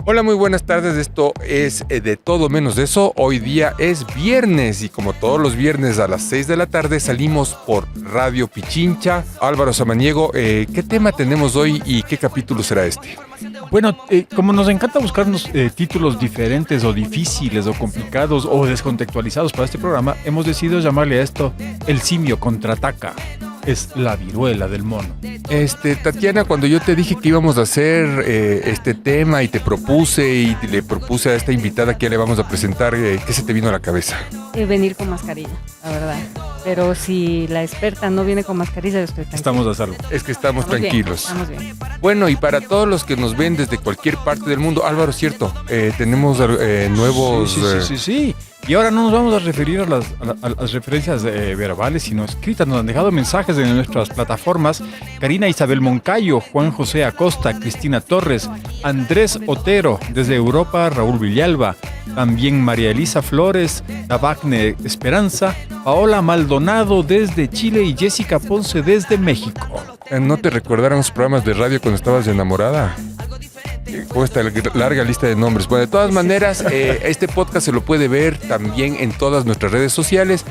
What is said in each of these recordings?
Hola, muy buenas tardes. Esto es De Todo Menos de Eso. Hoy día es viernes y como todos los viernes a las 6 de la tarde salimos por Radio Pichincha. Álvaro Samaniego, ¿qué tema tenemos hoy y qué capítulo será este? Bueno, como nos encanta buscarnos títulos diferentes o difíciles o complicados o descontextualizados para este programa, hemos decidido llamarle a esto El simio contraataca. Es la viruela del mono. Tatiana, cuando yo te dije que íbamos a hacer este tema y te propuse y le propuse a esta invitada que ya le vamos a presentar, ¿qué se te vino a la cabeza? Venir con mascarilla, la verdad. Pero si la experta no viene con mascarilla, yo estoy tranquila. Estamos a salvo. Es que estamos tranquilos. Estamos bien. Bueno, y para todos los que nos ven desde cualquier parte del mundo, Álvaro, es cierto, tenemos nuevos... Sí. Y ahora no nos vamos a referir a las referencias verbales, sino escritas. Nos han dejado mensajes en nuestras plataformas. Karina Isabel Moncayo, Juan José Acosta, Cristina Torres, Andrés Otero, desde Europa, Raúl Villalba, también María Elisa Flores, Tabagne Esperanza, Paola Maldonado desde Chile y Jessica Ponce desde México. ¿No te recordaron los programas de radio cuando estabas enamorada? Con esta larga lista de nombres. Bueno, de todas maneras, este podcast se lo puede ver también en todas nuestras redes sociales.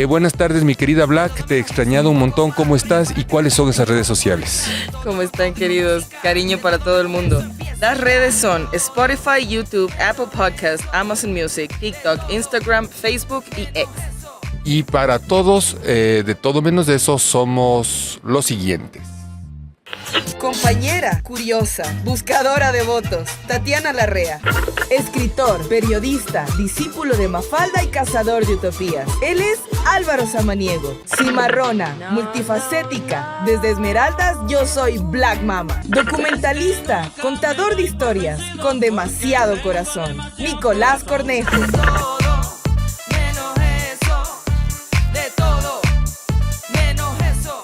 Buenas tardes, mi querida Black. Te he extrañado un montón. ¿Cómo estás? ¿Y cuáles son esas redes sociales? ¿Cómo están, queridos? Cariño para todo el mundo. Las redes son Spotify, YouTube, Apple Podcast, Amazon Music, TikTok, Instagram, Facebook y X. Y para todos, de todo menos de eso, somos los siguientes. Compañera, curiosa, buscadora de votos, Tatiana Larrea. Escritor, periodista, discípulo de Mafalda y cazador de utopías. Él es Álvaro Samaniego. Cimarrona, multifacética. Desde Esmeraldas, yo soy Black Mama. Documentalista, contador de historias, con demasiado corazón. Nicolás Cornejo.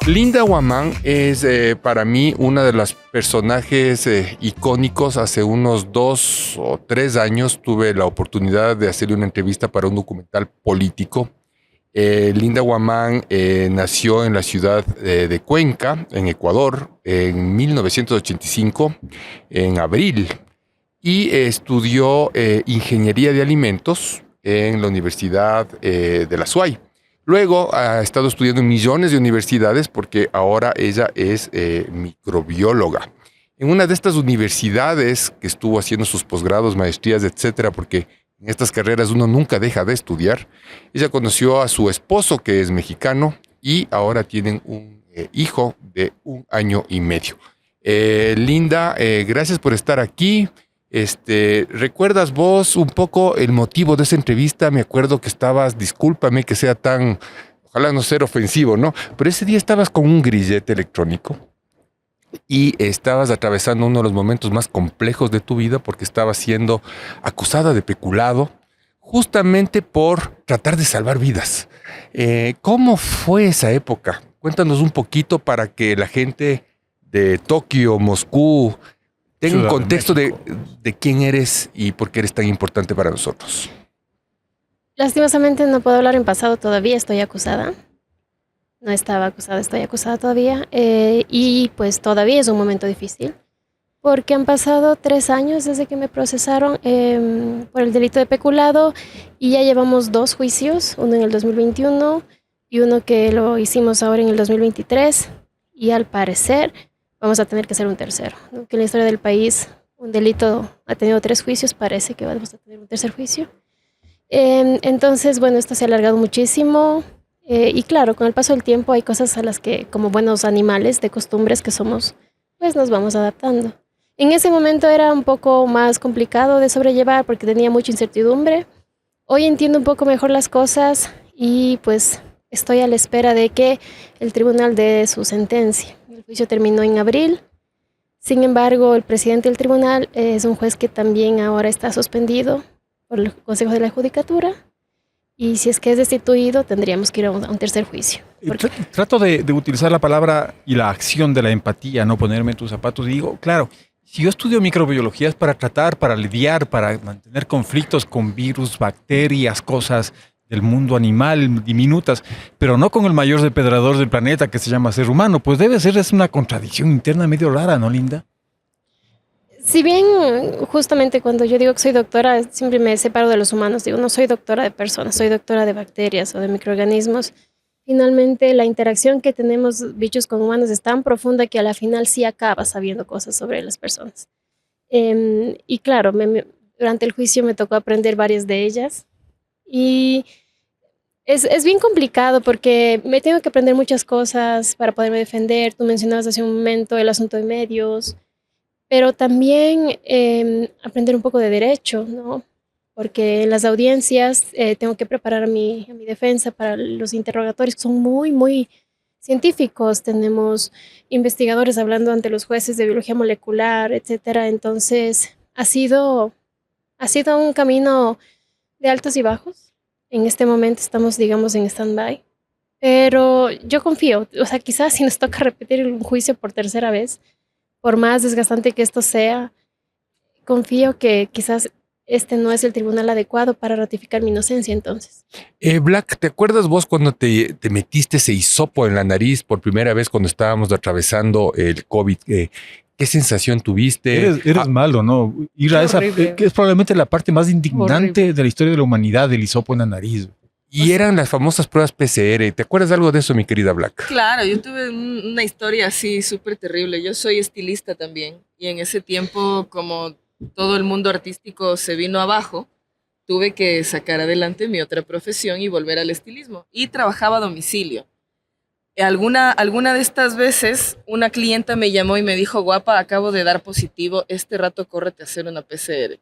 Linda Guamán es para mí una de los personajes icónicos. Hace unos 2 o 3 años tuve la oportunidad de hacerle una entrevista para un documental político. Linda Guamán nació en la ciudad de Cuenca, en Ecuador, en 1985, en abril, y estudió Ingeniería de Alimentos en la Universidad de la SUAY. Luego ha estado estudiando en millones de universidades porque ahora ella es microbióloga. En una de estas universidades que estuvo haciendo sus posgrados, maestrías, etcétera, porque en estas carreras uno nunca deja de estudiar, ella conoció a su esposo, que es mexicano, y ahora tienen un hijo de 1 año y medio. Linda, gracias por estar aquí. ¿Recuerdas vos un poco el motivo de esa entrevista? Me acuerdo que estabas, discúlpame que sea tan, ojalá no ser ofensivo, ¿no? Pero ese día estabas con un grillete electrónico y estabas atravesando uno de los momentos más complejos de tu vida porque estabas siendo acusada de peculado justamente por tratar de salvar vidas. ¿Cómo fue esa época? Cuéntanos un poquito para que la gente de Tokio, Moscú, tenga un contexto de quién eres y por qué eres tan importante para nosotros. Lastimosamente no puedo hablar en pasado todavía, estoy acusada. No estaba acusada, estoy acusada todavía. Y pues todavía es un momento difícil, porque han pasado 3 años desde que me procesaron por el delito de peculado y ya llevamos 2 juicios, uno en el 2021 y uno que lo hicimos ahora en el 2023. Y al parecer vamos a tener que hacer un tercero, ¿no? Que en la historia del país un delito ha tenido 3 juicios, parece que vamos a tener un tercer juicio. Entonces, bueno, esto se ha alargado muchísimo y claro, con el paso del tiempo hay cosas a las que, como buenos animales de costumbres que somos, pues nos vamos adaptando. En ese momento era un poco más complicado de sobrellevar porque tenía mucha incertidumbre. Hoy entiendo un poco mejor las cosas y pues estoy a la espera de que el tribunal dé su sentencia. El juicio terminó en abril. Sin embargo, el presidente del tribunal es un juez que también ahora está suspendido por el Consejo de la Judicatura. Y si es que es destituido, tendríamos que ir a un tercer juicio. Trato de utilizar la palabra y la acción de la empatía, no ponerme en tus zapatos. Y digo, claro, si yo estudio microbiología es para tratar, para lidiar, para mantener conflictos con virus, bacterias, cosas del mundo animal, diminutas, pero no con el mayor depredador del planeta que se llama ser humano. Pues debe ser, es una contradicción interna medio rara, ¿no, Linda? Si bien justamente cuando yo digo que soy doctora, siempre me separo de los humanos. Digo, no soy doctora de personas, soy doctora de bacterias o de microorganismos. Finalmente, la interacción que tenemos bichos con humanos es tan profunda que a la final sí acabas sabiendo cosas sobre las personas. Y claro, durante el juicio me tocó aprender varias de ellas. Y es bien complicado porque me tengo que aprender muchas cosas para poderme defender. Tú mencionabas hace un momento el asunto de medios, pero también aprender un poco de derecho, ¿no? Porque en las audiencias tengo que preparar a mi defensa para los interrogatorios, que son muy, muy científicos. Tenemos investigadores hablando ante los jueces de biología molecular, etcétera. Entonces, ha sido un camino de altos y bajos. En este momento estamos, digamos, en stand-by. Pero yo confío, o sea, quizás si nos toca repetir un juicio por tercera vez, por más desgastante que esto sea, confío que quizás este no es el tribunal adecuado para ratificar mi inocencia entonces. Black, ¿te acuerdas vos cuando te metiste ese hisopo en la nariz por primera vez cuando estábamos atravesando el COVID? ¿Qué sensación tuviste? Eres malo, ¿no? Ir a esa, horrible. que es probablemente la parte más indignante Horrible. de la historia de la humanidad, del hisopo en la nariz. Y eran las famosas pruebas PCR. ¿Te acuerdas de algo de eso, mi querida Black? Claro, yo tuve una historia así súper terrible. Yo soy estilista también y en ese tiempo, como todo el mundo artístico se vino abajo, tuve que sacar adelante mi otra profesión y volver al estilismo. Y trabajaba a domicilio. Alguna de estas veces, una clienta me llamó y me dijo, guapa, acabo de dar positivo, este rato córrete a hacer una PCR.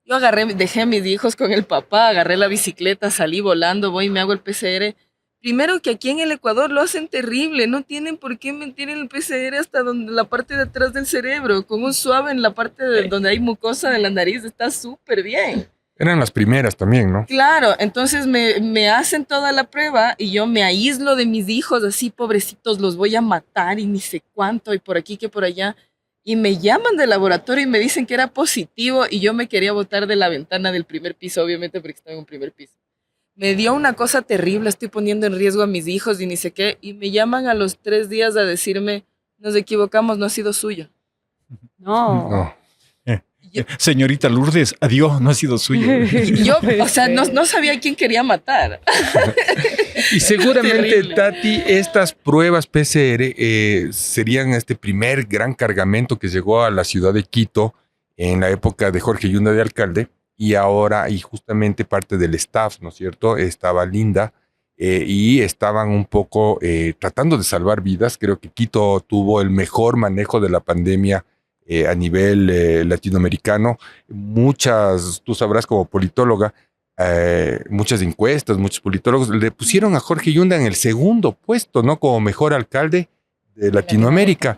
Yo dejé a mis hijos con el papá, agarré la bicicleta, salí volando, voy y me hago el PCR. Primero que aquí en el Ecuador lo hacen terrible, no tienen por qué mentir en el PCR hasta donde la parte de atrás del cerebro, con un suave en la parte donde hay mucosa de la nariz, está súper bien. Eran las primeras también, ¿no? Claro, entonces me hacen toda la prueba y yo me aíslo de mis hijos, así pobrecitos, los voy a matar y ni sé cuánto, y por aquí que por allá. Y me llaman del laboratorio y me dicen que era positivo y yo me quería botar de la ventana del primer piso, obviamente porque estaba en un primer piso. Me dio una cosa terrible, estoy poniendo en riesgo a mis hijos y ni sé qué, y me llaman a los 3 días a decirme, nos equivocamos, no ha sido suyo. No. No. Yo, Señorita Lourdes, adiós, no ha sido suyo. yo, o sea, no sabía a quién quería matar. Y seguramente, Terrible. Tati, estas pruebas PCR serían este primer gran cargamento que llegó a la ciudad de Quito en la época de Jorge Yunda de alcalde, y ahora, y justamente parte del staff, ¿no es cierto? Estaba Linda y estaban un poco tratando de salvar vidas. Creo que Quito tuvo el mejor manejo de la pandemia a nivel latinoamericano. Muchas, tú sabrás como politóloga, muchas encuestas, muchos politólogos le pusieron a Jorge Yunda en el segundo puesto, ¿no? Como mejor alcalde de Latinoamérica.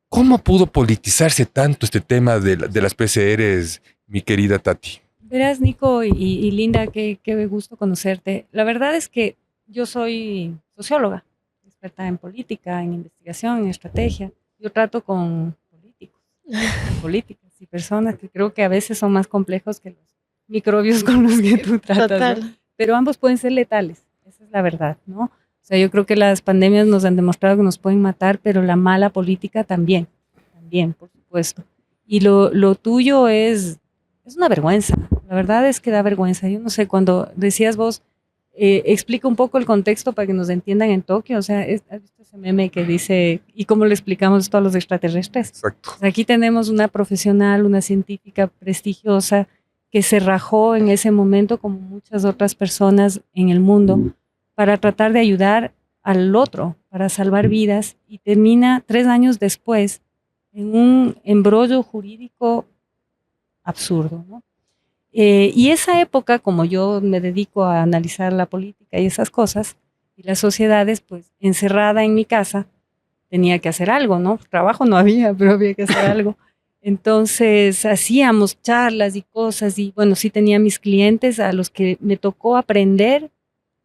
¿Cómo pudo politizarse tanto este tema de las PCRs, mi querida Tati? Verás, Nico y Linda, qué gusto conocerte. La verdad es que yo soy socióloga, experta en política, en investigación, en estrategia. Yo trato con políticas y personas que creo que a veces son más complejos que los microbios con los que tú tratas, ¿no? Total. Pero ambos pueden ser letales, esa es la verdad, ¿no? O sea, yo creo que las pandemias nos han demostrado que nos pueden matar, pero la mala política también, por supuesto. Y lo tuyo es una vergüenza, la verdad es que da vergüenza. Yo no sé, cuando decías vos, explica un poco el contexto para que nos entiendan en Tokio, o sea, ¿has visto ese meme que dice, y cómo le explicamos esto a los extraterrestres? Exacto. O sea, aquí tenemos una profesional, una científica prestigiosa que se rajó en ese momento, como muchas otras personas en el mundo, para tratar de ayudar al otro, para salvar vidas, y termina 3 años después en un embrollo jurídico absurdo, ¿no? Y esa época, como yo me dedico a analizar la política y esas cosas, y las sociedades, pues encerrada en mi casa, tenía que hacer algo, ¿no? Trabajo no había, pero había que hacer algo. Entonces hacíamos charlas y cosas, y bueno, sí tenía mis clientes a los que me tocó aprender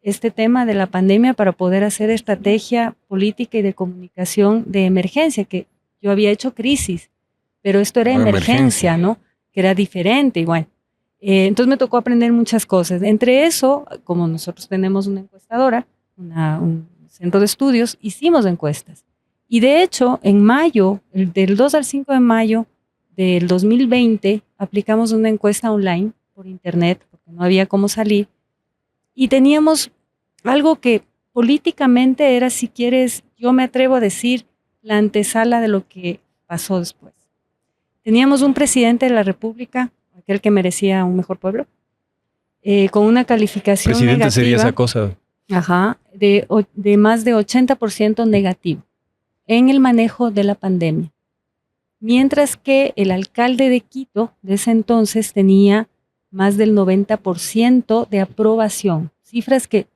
este tema de la pandemia para poder hacer estrategia política y de comunicación de emergencia, que yo había hecho crisis, pero esto era emergencia, ¿no? Que era diferente, y bueno. Entonces me tocó aprender muchas cosas. Entre eso, como nosotros tenemos una encuestadora, un centro de estudios, hicimos encuestas. Y de hecho, en mayo, del 2 al 5 de mayo, del 2020 aplicamos una encuesta online por internet, porque no había cómo salir, y teníamos algo que políticamente era, si quieres, yo me atrevo a decir, la antesala de lo que pasó después. Teníamos un presidente de la República, aquel que merecía un mejor pueblo, con una calificación Presidente negativa. sería esa cosa. Ajá, de más de 80% negativo en el manejo de la pandemia. Mientras que el alcalde de Quito de ese entonces tenía más del 90% de aprobación, cifras que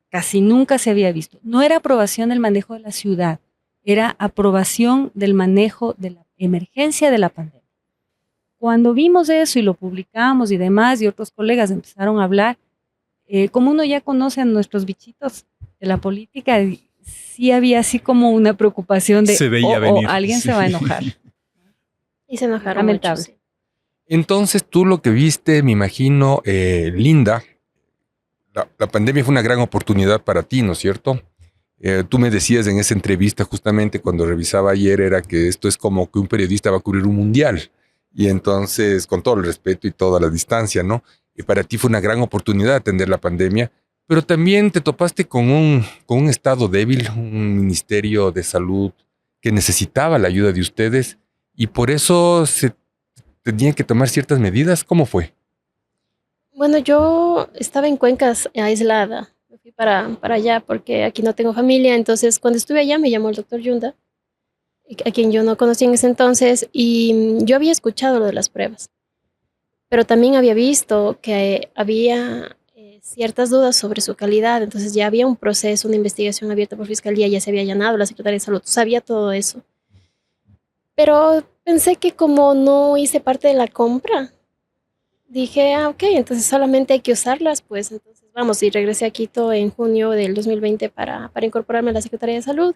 casi nunca se había visto. No era aprobación del manejo de la ciudad, era aprobación del manejo de la emergencia de la pandemia. Cuando vimos eso y lo publicamos y demás, y otros colegas empezaron a hablar, como uno ya conoce a nuestros bichitos de la política, sí había así como una preocupación de Se veía venir. Alguien se va a enojar. Y se enojaron Lamentable. mucho, sí. Entonces tú lo que viste, me imagino, Linda, la pandemia fue una gran oportunidad para ti, ¿no es cierto? Tú me decías en esa entrevista justamente cuando revisaba ayer era que esto es como que un periodista va a cubrir un mundial. Y entonces, con todo el respeto y toda la distancia, ¿no? Y para ti fue una gran oportunidad atender la pandemia, pero también te topaste con un estado débil, un ministerio de salud que necesitaba la ayuda de ustedes y por eso se tenían que tomar ciertas medidas. ¿Cómo fue? Bueno, yo estaba en Cuencas aislada. Me fui para allá porque aquí no tengo familia. Entonces, cuando estuve allá, me llamó el doctor Yunda, a quien yo no conocía en ese entonces, y yo había escuchado lo de las pruebas, pero también había visto que había ciertas dudas sobre su calidad. Entonces, ya había un proceso, una investigación abierta por Fiscalía, ya se había allanado la Secretaría de Salud, sabía todo eso. Pero pensé que como no hice parte de la compra, dije, ok, entonces solamente hay que usarlas, pues entonces vamos, y regresé a Quito en junio del 2020 para incorporarme a la Secretaría de Salud.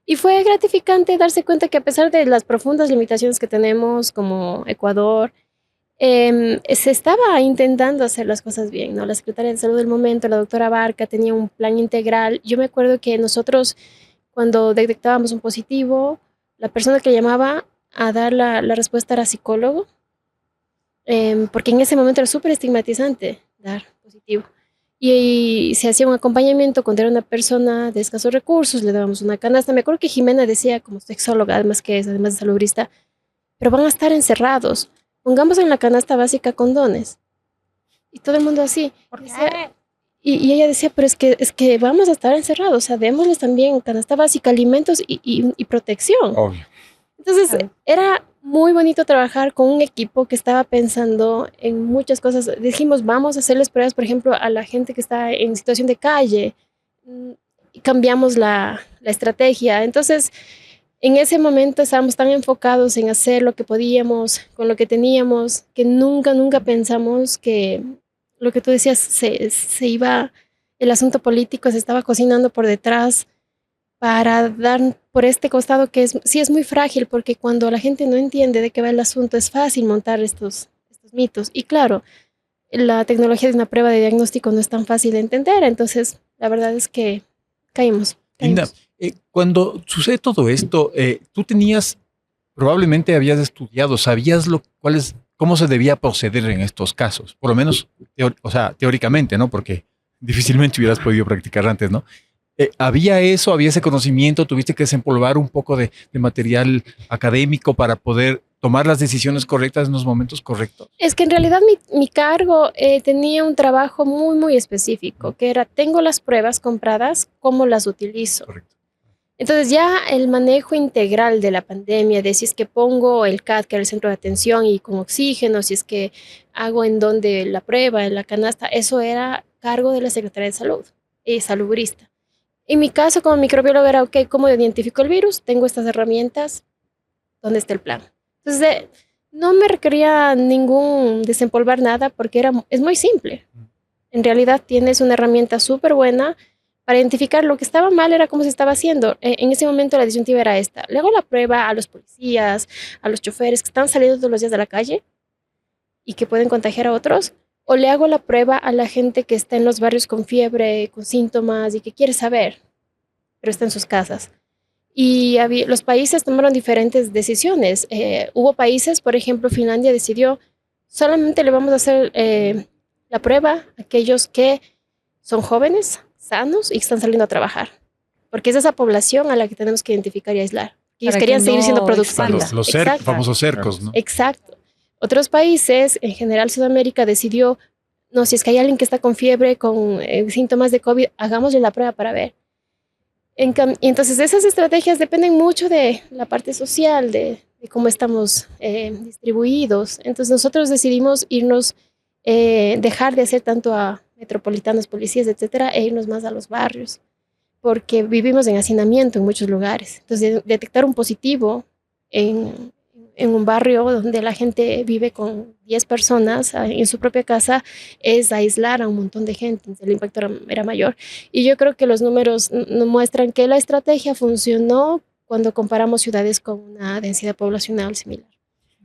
Y fue gratificante darse cuenta que a pesar de las profundas limitaciones que tenemos como Ecuador, se estaba intentando hacer las cosas bien, ¿no? La Secretaría de Salud del momento, la doctora Barca, tenía un plan integral. Yo me acuerdo que nosotros, cuando detectábamos un positivo, la persona que llamaba a dar la respuesta era psicólogo, porque en ese momento era súper estigmatizante dar positivo. Y se hacía un acompañamiento cuando era una persona de escasos recursos, le dábamos una canasta. Me acuerdo que Jimena decía, como sexóloga, además de salubrista, pero van a estar encerrados. Pongamos en la canasta básica condones. Y todo el mundo así. Decía, y ella decía, pero es que vamos a estar encerrados, o sea, démosles también canasta básica, alimentos y protección. Obvio. Entonces, era muy bonito trabajar con un equipo que estaba pensando en muchas cosas. Dijimos, vamos a hacerles pruebas, por ejemplo, a la gente que está en situación de calle. Y cambiamos la estrategia. Entonces, en ese momento estábamos tan enfocados en hacer lo que podíamos con lo que teníamos, que nunca pensamos que lo que tú decías se iba, el asunto político se estaba cocinando por detrás para dar por este costado que sí es muy frágil, porque cuando la gente no entiende de qué va el asunto es fácil montar estos mitos. Y claro, la tecnología de una prueba de diagnóstico no es tan fácil de entender, entonces la verdad es que caímos. Linda, cuando sucede todo esto, tú probablemente habías estudiado, sabías cómo se debía proceder en estos casos, por lo menos, teóricamente, ¿no? Porque difícilmente hubieras podido practicar antes, ¿no? ¿Había ese conocimiento? ¿Tuviste que desempolvar un poco de material académico para poder tomar las decisiones correctas en los momentos correctos? Es que en realidad mi cargo tenía un trabajo muy específico, que era, tengo las pruebas compradas, ¿cómo las utilizo? Correcto. Entonces ya el manejo integral de la pandemia, de si es que pongo el CAT, que era el centro de atención, y con oxígeno, si es que hago en donde la prueba, en la canasta, eso era cargo de la Secretaría de Salud, salubrista. En mi caso, como microbiólogo, era, ok, ¿cómo identifico el virus? Tengo estas herramientas, ¿dónde está el plan? Entonces, no me requería ningún desempolvar nada porque es muy simple. En realidad tienes una herramienta súper buena para identificar lo que estaba mal, era cómo se estaba haciendo. En ese momento la disyuntiva era esta. Le hago la prueba a los policías, a los choferes que están saliendo todos los días de la calle y que pueden contagiar a otros, o le hago la prueba a la gente que está en los barrios con fiebre, con síntomas y que quiere saber, pero está en sus casas. Y los países tomaron diferentes decisiones. Hubo países, por ejemplo, Finlandia decidió solamente le vamos a hacer la prueba a aquellos que son jóvenes, sanos y que están saliendo a trabajar. Porque es esa población a la que tenemos que identificar y aislar. Ellos querían seguir siendo productivos. Los famosos cercos, ¿no? Exacto. Otros países, en general Sudamérica, decidió, no, si es que hay alguien que está con fiebre, con síntomas de COVID, hagámosle la prueba para ver. Y entonces esas estrategias dependen mucho de la parte social, de cómo estamos distribuidos. Entonces nosotros decidimos irnos, dejar de hacer tanto a metropolitanos, policías, etcétera, e irnos más a los barrios, porque vivimos en hacinamiento en muchos lugares. Entonces detectar un positivo en un barrio donde la gente vive con 10 personas en su propia casa es aislar a un montón de gente. Entonces el impacto era mayor. Y yo creo que los números nos muestran que la estrategia funcionó cuando comparamos ciudades con una densidad poblacional similar.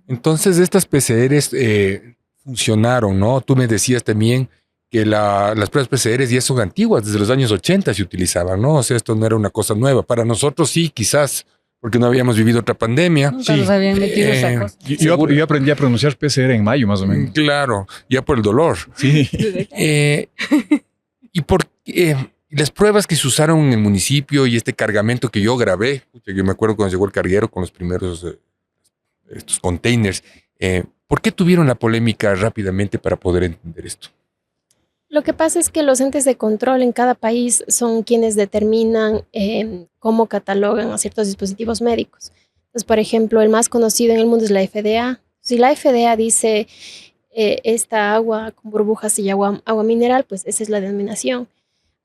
Entonces estas PCRs funcionaron, ¿no? Tú me decías también que las pruebas PCRs ya son antiguas, desde los años 80 se utilizaban, ¿no? O sea, esto no era una cosa nueva. Para nosotros sí, quizás, porque no habíamos vivido otra pandemia. Nunca nos habían metido esa cosa. Yo aprendí a pronunciar PCR en mayo, más o menos. Claro, ya por el dolor. Sí. Y por las pruebas que se usaron en el municipio y este cargamento que yo grabé, que yo me acuerdo cuando llegó el carguero con los primeros estos containers, ¿por qué tuvieron la polémica rápidamente para poder entender esto? Lo que pasa es que los entes de control en cada país son quienes determinan cómo catalogan a ciertos dispositivos médicos. Entonces, por ejemplo, el más conocido en el mundo es la FDA. Si la FDA dice esta agua con burbujas y agua mineral, pues esa es la denominación.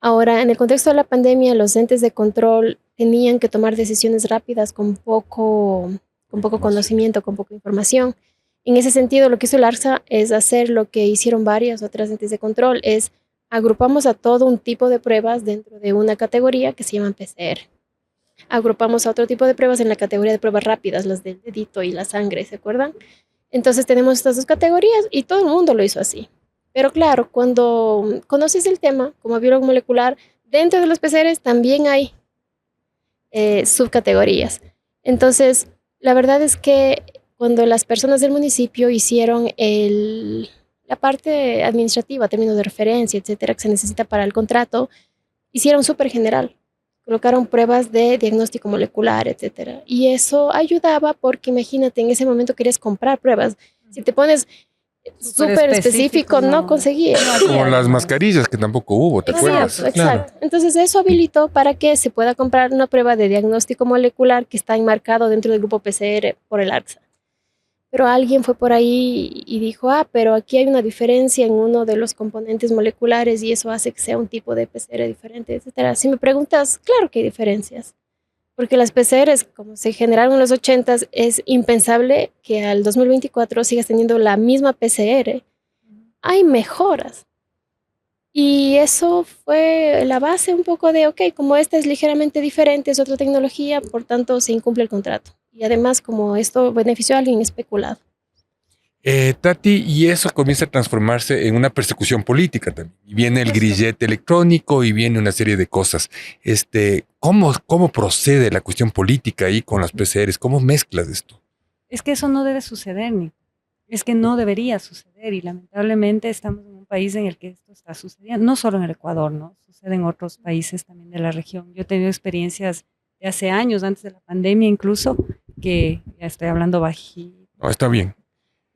Ahora, en el contexto de la pandemia, los entes de control tenían que tomar decisiones rápidas con poco conocimiento, con poca información. En ese sentido, lo que hizo el ARSA es hacer lo que hicieron varias otras entes de control, es agrupamos a todo un tipo de pruebas dentro de una categoría que se llaman PCR. Agrupamos a otro tipo de pruebas en la categoría de pruebas rápidas, las del dedito y la sangre, ¿se acuerdan? Entonces tenemos estas dos categorías y todo el mundo lo hizo así. Pero claro, cuando conoces el tema como biólogo molecular, dentro de los PCRs también hay subcategorías. Entonces, la verdad es que cuando las personas del municipio hicieron la parte administrativa, términos de referencia, etcétera, que se necesita para el contrato, hicieron súper general. Colocaron pruebas de diagnóstico molecular, etcétera. Y eso ayudaba porque, imagínate, en ese momento querías comprar pruebas. Si te pones súper específico, no conseguías. Como las mascarillas que tampoco hubo, ¿te acuerdas? Exacto. Claro. Entonces eso habilitó para que se pueda comprar una prueba de diagnóstico molecular que está enmarcado dentro del grupo PCR por el ARSA. Pero alguien fue por ahí y dijo, pero aquí hay una diferencia en uno de los componentes moleculares y eso hace que sea un tipo de PCR diferente, etcétera. Si me preguntas, claro que hay diferencias. Porque las PCRs, como se generaron en los 80s, es impensable que al 2024 sigas teniendo la misma PCR. Hay mejoras. Y eso fue la base un poco de, como esta es ligeramente diferente, es otra tecnología, por tanto se incumple el contrato. Y además, como esto benefició a alguien especulado. Tati, y eso comienza a transformarse en una persecución política también. Y viene el grillete electrónico y viene una serie de cosas. ¿Cómo procede la cuestión política ahí con las PCRs? ¿Cómo mezclas esto? Es que eso no debe suceder, Nico. Es que no debería suceder y lamentablemente estamos en un país en el que esto está sucediendo. No solo en el Ecuador, ¿no? Sucede en otros países también de la región. Yo he tenido experiencias de hace años, antes de la pandemia incluso, que ya estoy hablando bajito. No, está bien.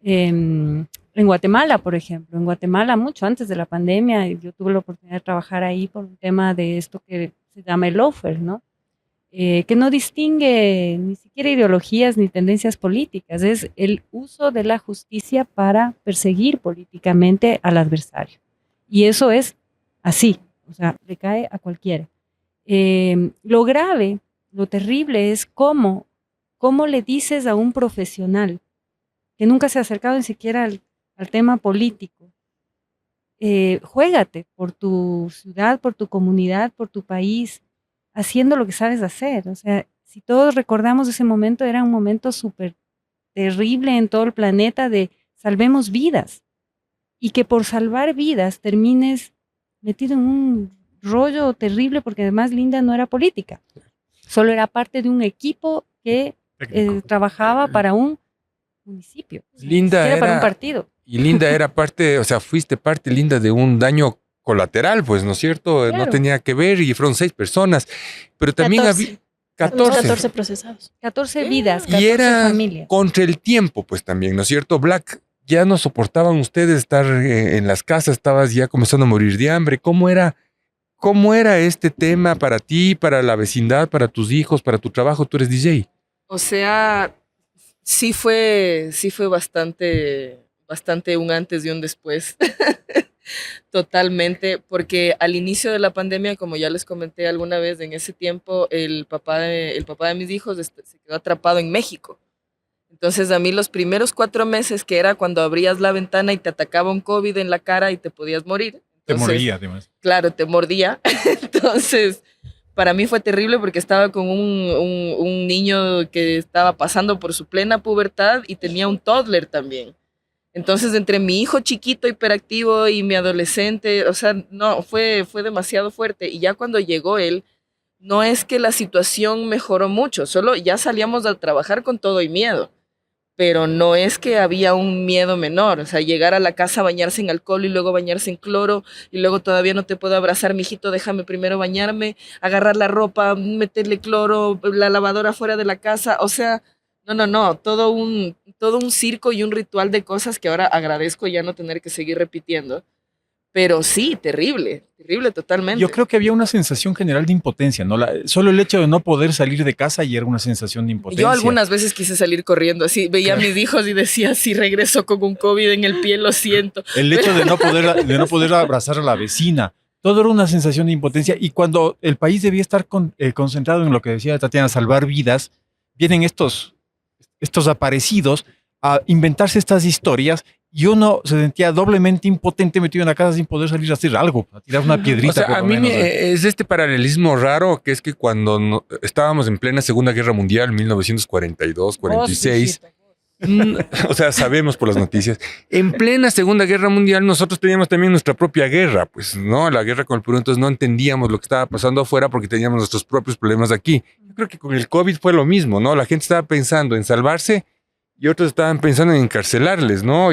En Guatemala, por ejemplo, en Guatemala mucho antes de la pandemia, yo tuve la oportunidad de trabajar ahí por un tema de esto que se llama el lawfare, ¿no? Que no distingue ni siquiera ideologías ni tendencias políticas, es el uso de la justicia para perseguir políticamente al adversario. Y eso es así, o sea, le cae a cualquiera. Lo grave, lo terrible es cómo le dices a un profesional que nunca se ha acercado ni siquiera al tema político, juégate por tu ciudad, por tu comunidad, por tu país, haciendo lo que sabes hacer. O sea, si todos recordamos ese momento, era un momento súper terrible en todo el planeta de salvemos vidas. Y que por salvar vidas termines metido en un rollo terrible porque además Linda no era política. Solo era parte de un equipo que trabajaba para un municipio. Linda Era para un era, partido. y Linda era parte, o sea, fuiste parte, Linda, de un daño colateral, pues, ¿no es cierto? No Claro. tenía que ver y fueron 6 personas, pero también 14. había 14. 14 procesados. 14 vidas, 14 Y era familias. contra el tiempo, pues también, ¿no es cierto? Black, ya no soportaban ustedes estar en las casas, estabas ya comenzando a morir de hambre. ¿Cómo era este tema para ti, para la vecindad, para tus hijos, para tu trabajo? Tú eres DJ. O sea, sí fue bastante un antes y un después. Totalmente, porque al inicio de la pandemia, como ya les comenté alguna vez, en ese tiempo el papá de mis hijos se quedó atrapado en México. Entonces a mí los primeros 4 meses, que era cuando abrías la ventana y te atacaba un COVID en la cara y te podías morir. Te Entonces, moría, además. claro, te mordía. Entonces, para mí fue terrible porque estaba con un niño que estaba pasando por su plena pubertad y tenía un toddler también. Entonces, entre mi hijo chiquito, hiperactivo, y mi adolescente, o sea, no, fue demasiado fuerte. Y ya cuando llegó él, no es que la situación mejoró mucho, solo ya salíamos a trabajar con todo y miedo. Pero no es que había un miedo menor, o sea, llegar a la casa, bañarse en alcohol y luego bañarse en cloro y luego todavía no te puedo abrazar, mijito, déjame primero bañarme, agarrar la ropa, meterle cloro, la lavadora fuera de la casa, o sea, no, todo un circo y un ritual de cosas que ahora agradezco ya no tener que seguir repitiendo. Pero sí, terrible totalmente. Yo creo que había una sensación general de impotencia, ¿no? Solo el hecho de no poder salir de casa y era una sensación de impotencia. Yo algunas veces quise salir corriendo, así veía a mis hijos y decía, si regreso con un COVID en el pie, lo siento. El hecho de no poder abrazar a la vecina, todo era una sensación de impotencia. Y cuando el país debía estar concentrado en lo que decía Tatiana, salvar vidas, vienen estos aparecidos a inventarse estas historias. Y uno se sentía doblemente impotente metido en la casa sin poder salir a hacer algo, a tirar una piedrita. O sea, por a lo mí menos, ¿no? es este paralelismo raro que es que cuando estábamos en plena Segunda Guerra Mundial, 1942, 46, o sea, sabemos por las noticias, en plena Segunda Guerra Mundial nosotros teníamos también nuestra propia guerra, pues, ¿no? La guerra con el Perú, entonces no entendíamos lo que estaba pasando afuera porque teníamos nuestros propios problemas aquí. Yo creo que con el COVID fue lo mismo, ¿no? La gente estaba pensando en salvarse y otros estaban pensando en encarcelarles, ¿no?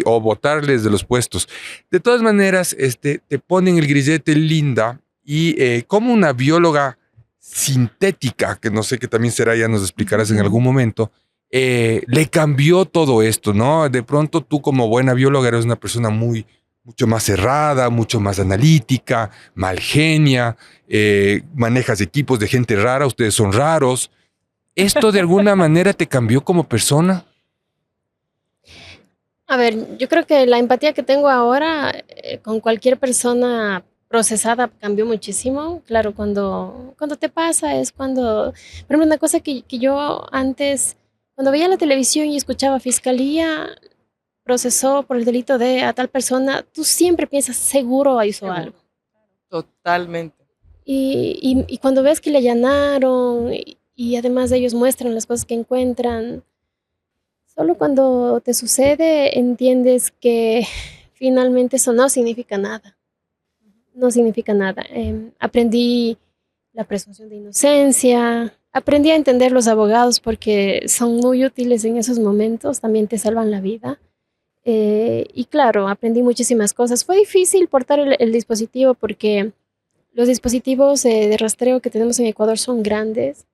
O botarles de los puestos. De todas maneras, te ponen el grillete, Linda, y como una bióloga sintética, que no sé qué también será, ya nos explicarás en algún momento, le cambió todo esto, ¿no? De pronto tú como buena bióloga eres una persona mucho más cerrada, mucho más analítica, mal genia, manejas equipos de gente rara, ustedes son raros. ¿Esto de alguna manera te cambió como persona? A ver, yo creo que la empatía que tengo ahora con cualquier persona procesada cambió muchísimo. Claro, cuando te pasa es cuando, por ejemplo, una cosa que yo antes, cuando veía la televisión y escuchaba fiscalía procesó por el delito de a tal persona, tú siempre piensas seguro hizo algo. Totalmente. Y cuando ves que le allanaron y además ellos muestran las cosas que encuentran, solo cuando te sucede entiendes que finalmente eso no significa nada. No significa nada. Aprendí la presunción de inocencia, aprendí a entender los abogados porque son muy útiles en esos momentos, también te salvan la vida. Y claro, aprendí muchísimas cosas. Fue difícil portar el dispositivo porque los dispositivos de rastreo que tenemos en Ecuador son grandes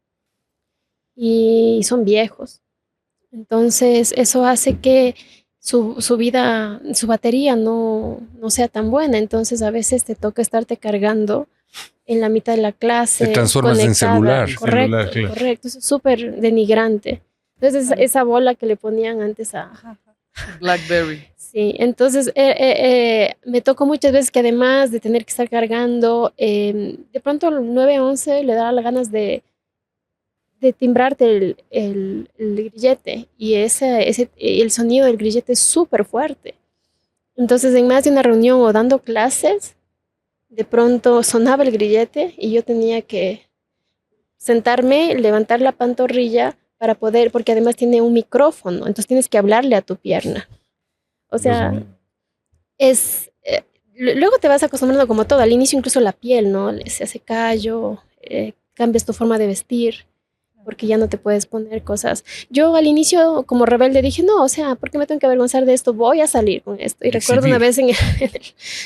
y son viejos. Entonces, eso hace que su vida, su batería no sea tan buena. Entonces, a veces te toca estarte cargando en la mitad de la clase. Te transformas en celular. Correcto, Claro. correcto. Eso es súper denigrante. Entonces, esa bola que le ponían antes a... BlackBerry. Sí, entonces me tocó muchas veces que además de tener que estar cargando, de pronto el 911 le daba las ganas de timbrarte el grillete y el sonido del grillete es súper fuerte. Entonces en más de una reunión o dando clases, de pronto sonaba el grillete y yo tenía que sentarme, levantar la pantorrilla para poder, porque además tiene un micrófono, entonces tienes que hablarle a tu pierna. O sea, luego te vas acostumbrando como todo, al inicio incluso la piel, ¿no? Se hace callo, cambias tu forma de vestir, porque ya no te puedes poner cosas. Yo al inicio, como rebelde, dije, no, o sea, ¿por qué me tengo que avergonzar de esto? Voy a salir con esto. Y recuerdo una vez en el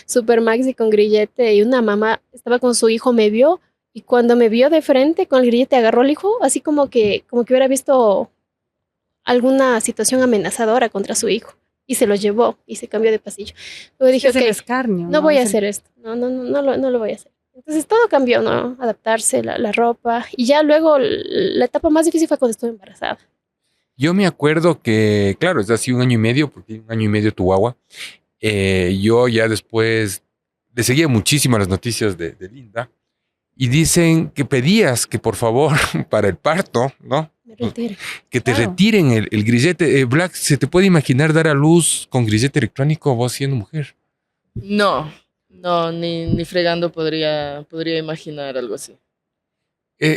Super Maxi con grillete y una mamá estaba con su hijo, me vio, y cuando me vio de frente con el grillete agarró al hijo, así como que hubiera visto alguna situación amenazadora contra su hijo. Y se lo llevó y se cambió de pasillo. Luego dije, Es el escarnio, no voy a hacer esto. No lo voy a hacer. Entonces todo cambió, ¿no? Adaptarse, la ropa. Y ya luego la etapa más difícil fue cuando estuve embarazada. Yo me acuerdo que, claro, es así 1 año y medio, porque 1 año y medio tu guagua. Yo ya después le seguía muchísimo las noticias de Linda. Y dicen que pedías que por favor, para el parto, ¿no? Me retire. Que te Claro. retiren el grillete. Black, ¿se te puede imaginar dar a luz con grillete electrónico vos siendo mujer? No, ni fregando podría imaginar algo así.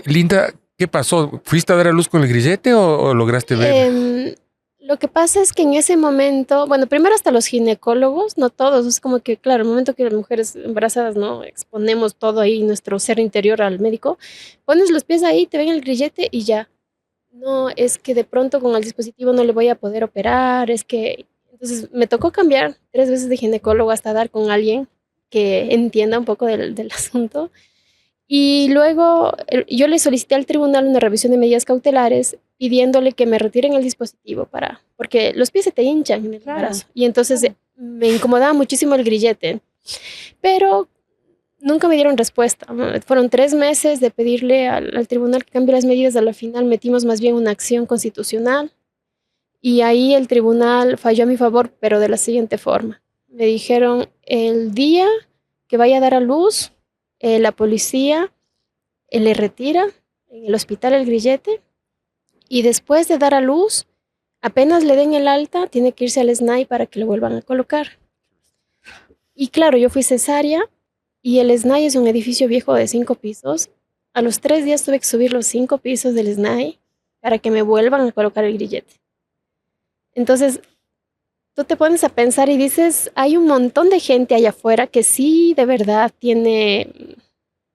Linda, ¿qué pasó? ¿Fuiste a dar a luz con el grillete o lograste ver? Lo que pasa es que en ese momento, bueno, primero hasta los ginecólogos, no todos, es como que, claro, el momento que las mujeres embarazadas, ¿no? Exponemos todo ahí, nuestro ser interior al médico, pones los pies ahí, te ven el grillete y ya. No, es que de pronto con el dispositivo no le voy a poder operar, es que... Entonces me tocó cambiar 3 veces de ginecólogo hasta dar con alguien que entienda un poco del asunto. Y luego yo le solicité al tribunal una revisión de medidas cautelares pidiéndole que me retiren el dispositivo porque los pies se te hinchan en el Claro. embarazo. Y entonces me incomodaba muchísimo el grillete. Pero nunca me dieron respuesta. Fueron 3 meses de pedirle al tribunal que cambie las medidas. A la final metimos más bien una acción constitucional. Y ahí el tribunal falló a mi favor, pero de la siguiente forma. Me dijeron, el día que vaya a dar a luz, la policía le retira en el hospital el grillete y después de dar a luz, apenas le den el alta, tiene que irse al SNAI para que lo vuelvan a colocar. Y claro, yo fui cesárea y el SNAI es un edificio viejo de 5 pisos. A los 3 días tuve que subir los 5 pisos del SNAI para que me vuelvan a colocar el grillete. Entonces, tú te pones a pensar y dices, hay un montón de gente allá afuera que sí de verdad tiene,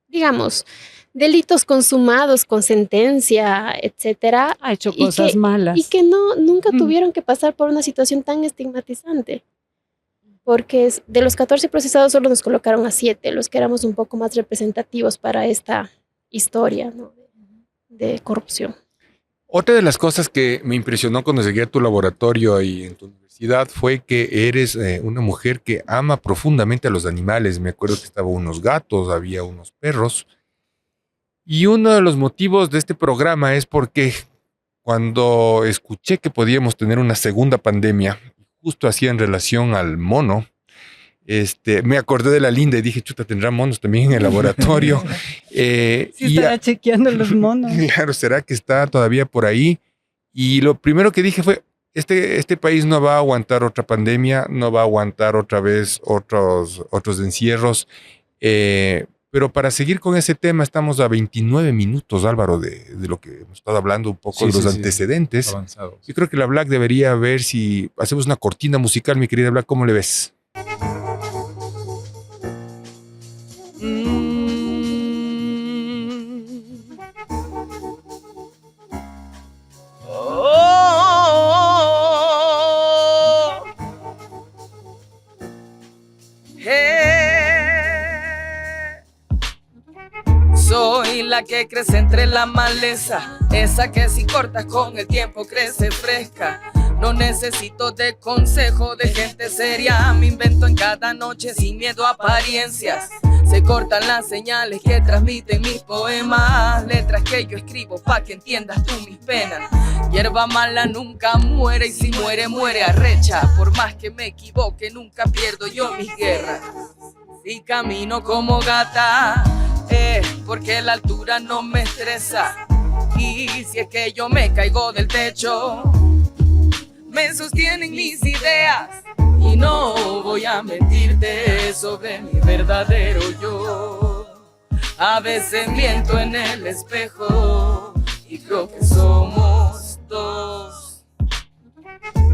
digamos, delitos consumados con sentencia, etcétera, Ha hecho y cosas malas. y que nunca Mm. tuvieron que pasar por una situación tan estigmatizante. Porque de los 14 procesados solo nos colocaron a 7, los que éramos un poco más representativos para esta historia, ¿no? de corrupción. Otra de las cosas que me impresionó cuando llegué a tu laboratorio y en tu universidad fue que eres una mujer que ama profundamente a los animales. Me acuerdo que estaban unos gatos, había unos perros. Y uno de los motivos de este programa es porque cuando escuché que podíamos tener una segunda pandemia, justo así en relación al mono, me acordé de la Linda y dije, chuta, ¿tendrá monos también en el laboratorio? Sí, y estaba chequeando los monos. Claro, ¿será que está todavía por ahí? Y lo primero que dije fue, este país no va a aguantar otra pandemia, no va a aguantar otra vez otros encierros. Pero para seguir con ese tema, estamos a 29 minutos, Álvaro, de lo que hemos estado hablando un poco de los antecedentes. Avanzados. Yo creo que la Black debería ver si hacemos una cortina musical, mi querida Black, ¿cómo le ves? Soy la que crece entre la maleza, esa que si cortas con el tiempo crece fresca. No necesito de consejo de gente seria, me invento en cada noche sin miedo a apariencias. Se cortan las señales que transmiten mis poemas, letras que yo escribo pa' que entiendas tú mis penas. Hierba mala nunca muere y si muere, muere arrecha. Por más que me equivoque, nunca pierdo yo mis guerras. Si camino como gata, porque la altura no me estresa. Y si es que yo me caigo del techo, me sostienen mis ideas. Y no voy a mentirte sobre mi verdadero yo. A veces miento en el espejo y creo que somos dos.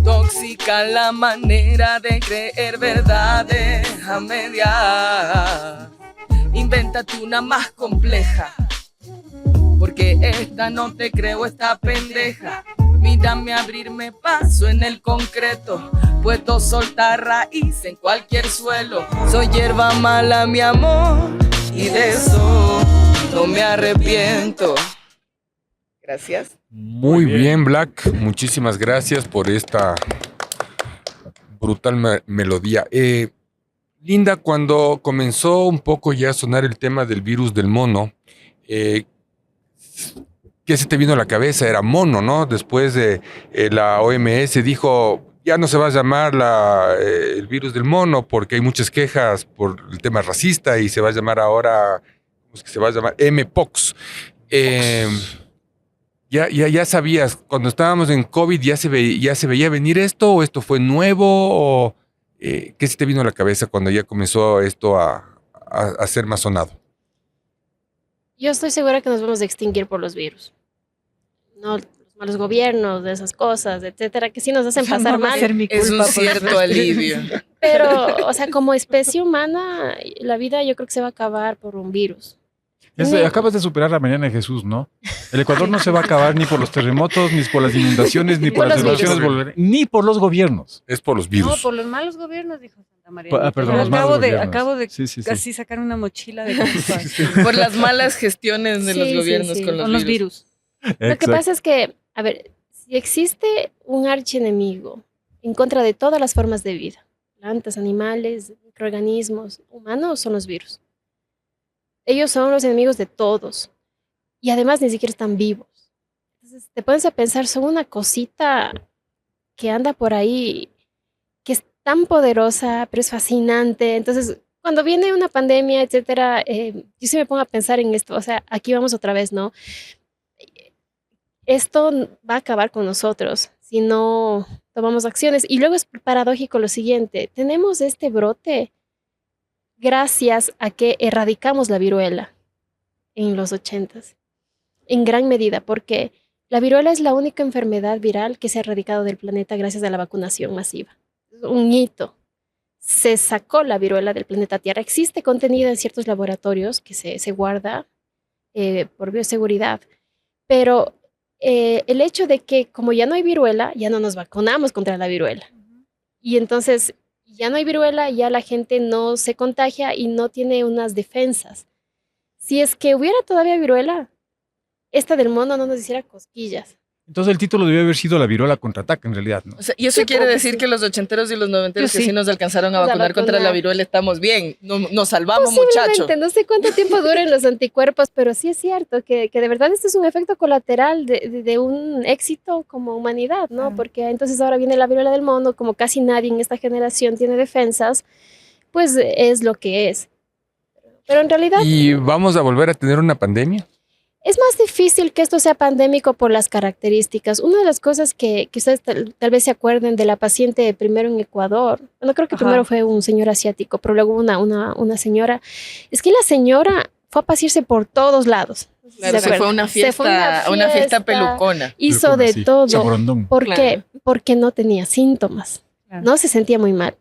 Tóxica la manera de creer verdades a medias. Invéntate una más compleja. porque esta no te creo, esta pendeja. Mírame abrirme paso en el concreto, puedo soltar raíz en cualquier suelo. Soy hierba mala, mi amor, y de eso no me arrepiento. Gracias. Muy bien, Black. Muchísimas gracias por esta brutal melodía. Linda, cuando comenzó un poco ya a sonar el tema del virus del mono, ¿qué se te vino a la cabeza? Era mono, ¿no? Después de la OMS dijo, ya no se va a llamar el virus del mono porque hay muchas quejas por el tema racista y se va a llamar ahora, ¿cómo es que se va a llamar? Mpox. Ya sabías, cuando estábamos en COVID, ¿ya se veía venir esto o esto fue nuevo? ¿O, qué se te vino a la cabeza cuando ya comenzó esto a ser más sonado? Yo estoy segura que nos vamos a extinguir por los virus. No, los malos gobiernos, de esas cosas, etcétera, que sí nos hacen pasar mal. Es un cierto alivio. Pero, o sea, como especie humana, la vida yo creo que se va a acabar por un virus. Acabas de superar la mañana de Jesús, ¿no? El Ecuador no se va a acabar ni por los terremotos, ni por las inundaciones, ni por las erupciones, ni por los gobiernos. Es por los virus. No, por los malos gobiernos, dijo Santa María. Perdón, los malos gobiernos. Acabo de Sí. casi sacar una mochila de culpas. Por las malas gestiones de los gobiernos con los virus. Lo que pasa es que, a ver, si existe un archienemigo en contra de todas las formas de vida, plantas, animales, microorganismos, humanos, son los virus. Ellos son los enemigos de todos. Y además ni siquiera están vivos. Entonces te pones a pensar, son una cosita que anda por ahí, que es tan poderosa, pero es fascinante. Entonces, cuando viene una pandemia, etcétera, yo sí me pongo a pensar en esto. O sea, aquí vamos otra vez, ¿no? Esto va a acabar con nosotros si no tomamos acciones. Y luego es paradójico lo siguiente. Tenemos este brote gracias a que erradicamos la viruela en los 80s, en gran medida, porque la viruela es la única enfermedad viral que se ha erradicado del planeta gracias a la vacunación masiva. Es un hito. Se sacó la viruela del planeta Tierra. Existe contenida en ciertos laboratorios que se guarda por bioseguridad, pero el hecho de que como ya no hay viruela, ya no nos vacunamos contra la viruela. Y entonces ya no hay viruela, ya la gente no se contagia y no tiene unas defensas. Si es que hubiera todavía viruela, esta del mono no nos hiciera cosquillas. Entonces el título debió haber sido La viruela contraataca, en realidad, ¿no? O sea, y eso quiere decir que los ochenteros y los noventeros que sí nos alcanzaron a vacunar contra la viruela estamos bien. Nos salvamos, muchachos. No sé cuánto tiempo duren los anticuerpos, pero sí es cierto que de verdad este es un efecto colateral de un éxito como humanidad, ¿no? Porque entonces ahora viene la viruela del mono, como casi nadie en esta generación tiene defensas, pues es lo que es. Pero en realidad... ¿Y vamos a volver a tener una pandemia? Es más difícil que esto sea pandémico por las características. Una de las cosas que ustedes tal vez se acuerden de la paciente primero en Ecuador, bueno, creo que primero fue un señor asiático, pero luego una señora, es que la señora fue a pasearse por todos lados. Claro, se fue a una fiesta pelucona. Hizo de todo. ¿Por qué? Claro. Porque no tenía síntomas. Claro. No se sentía muy mal.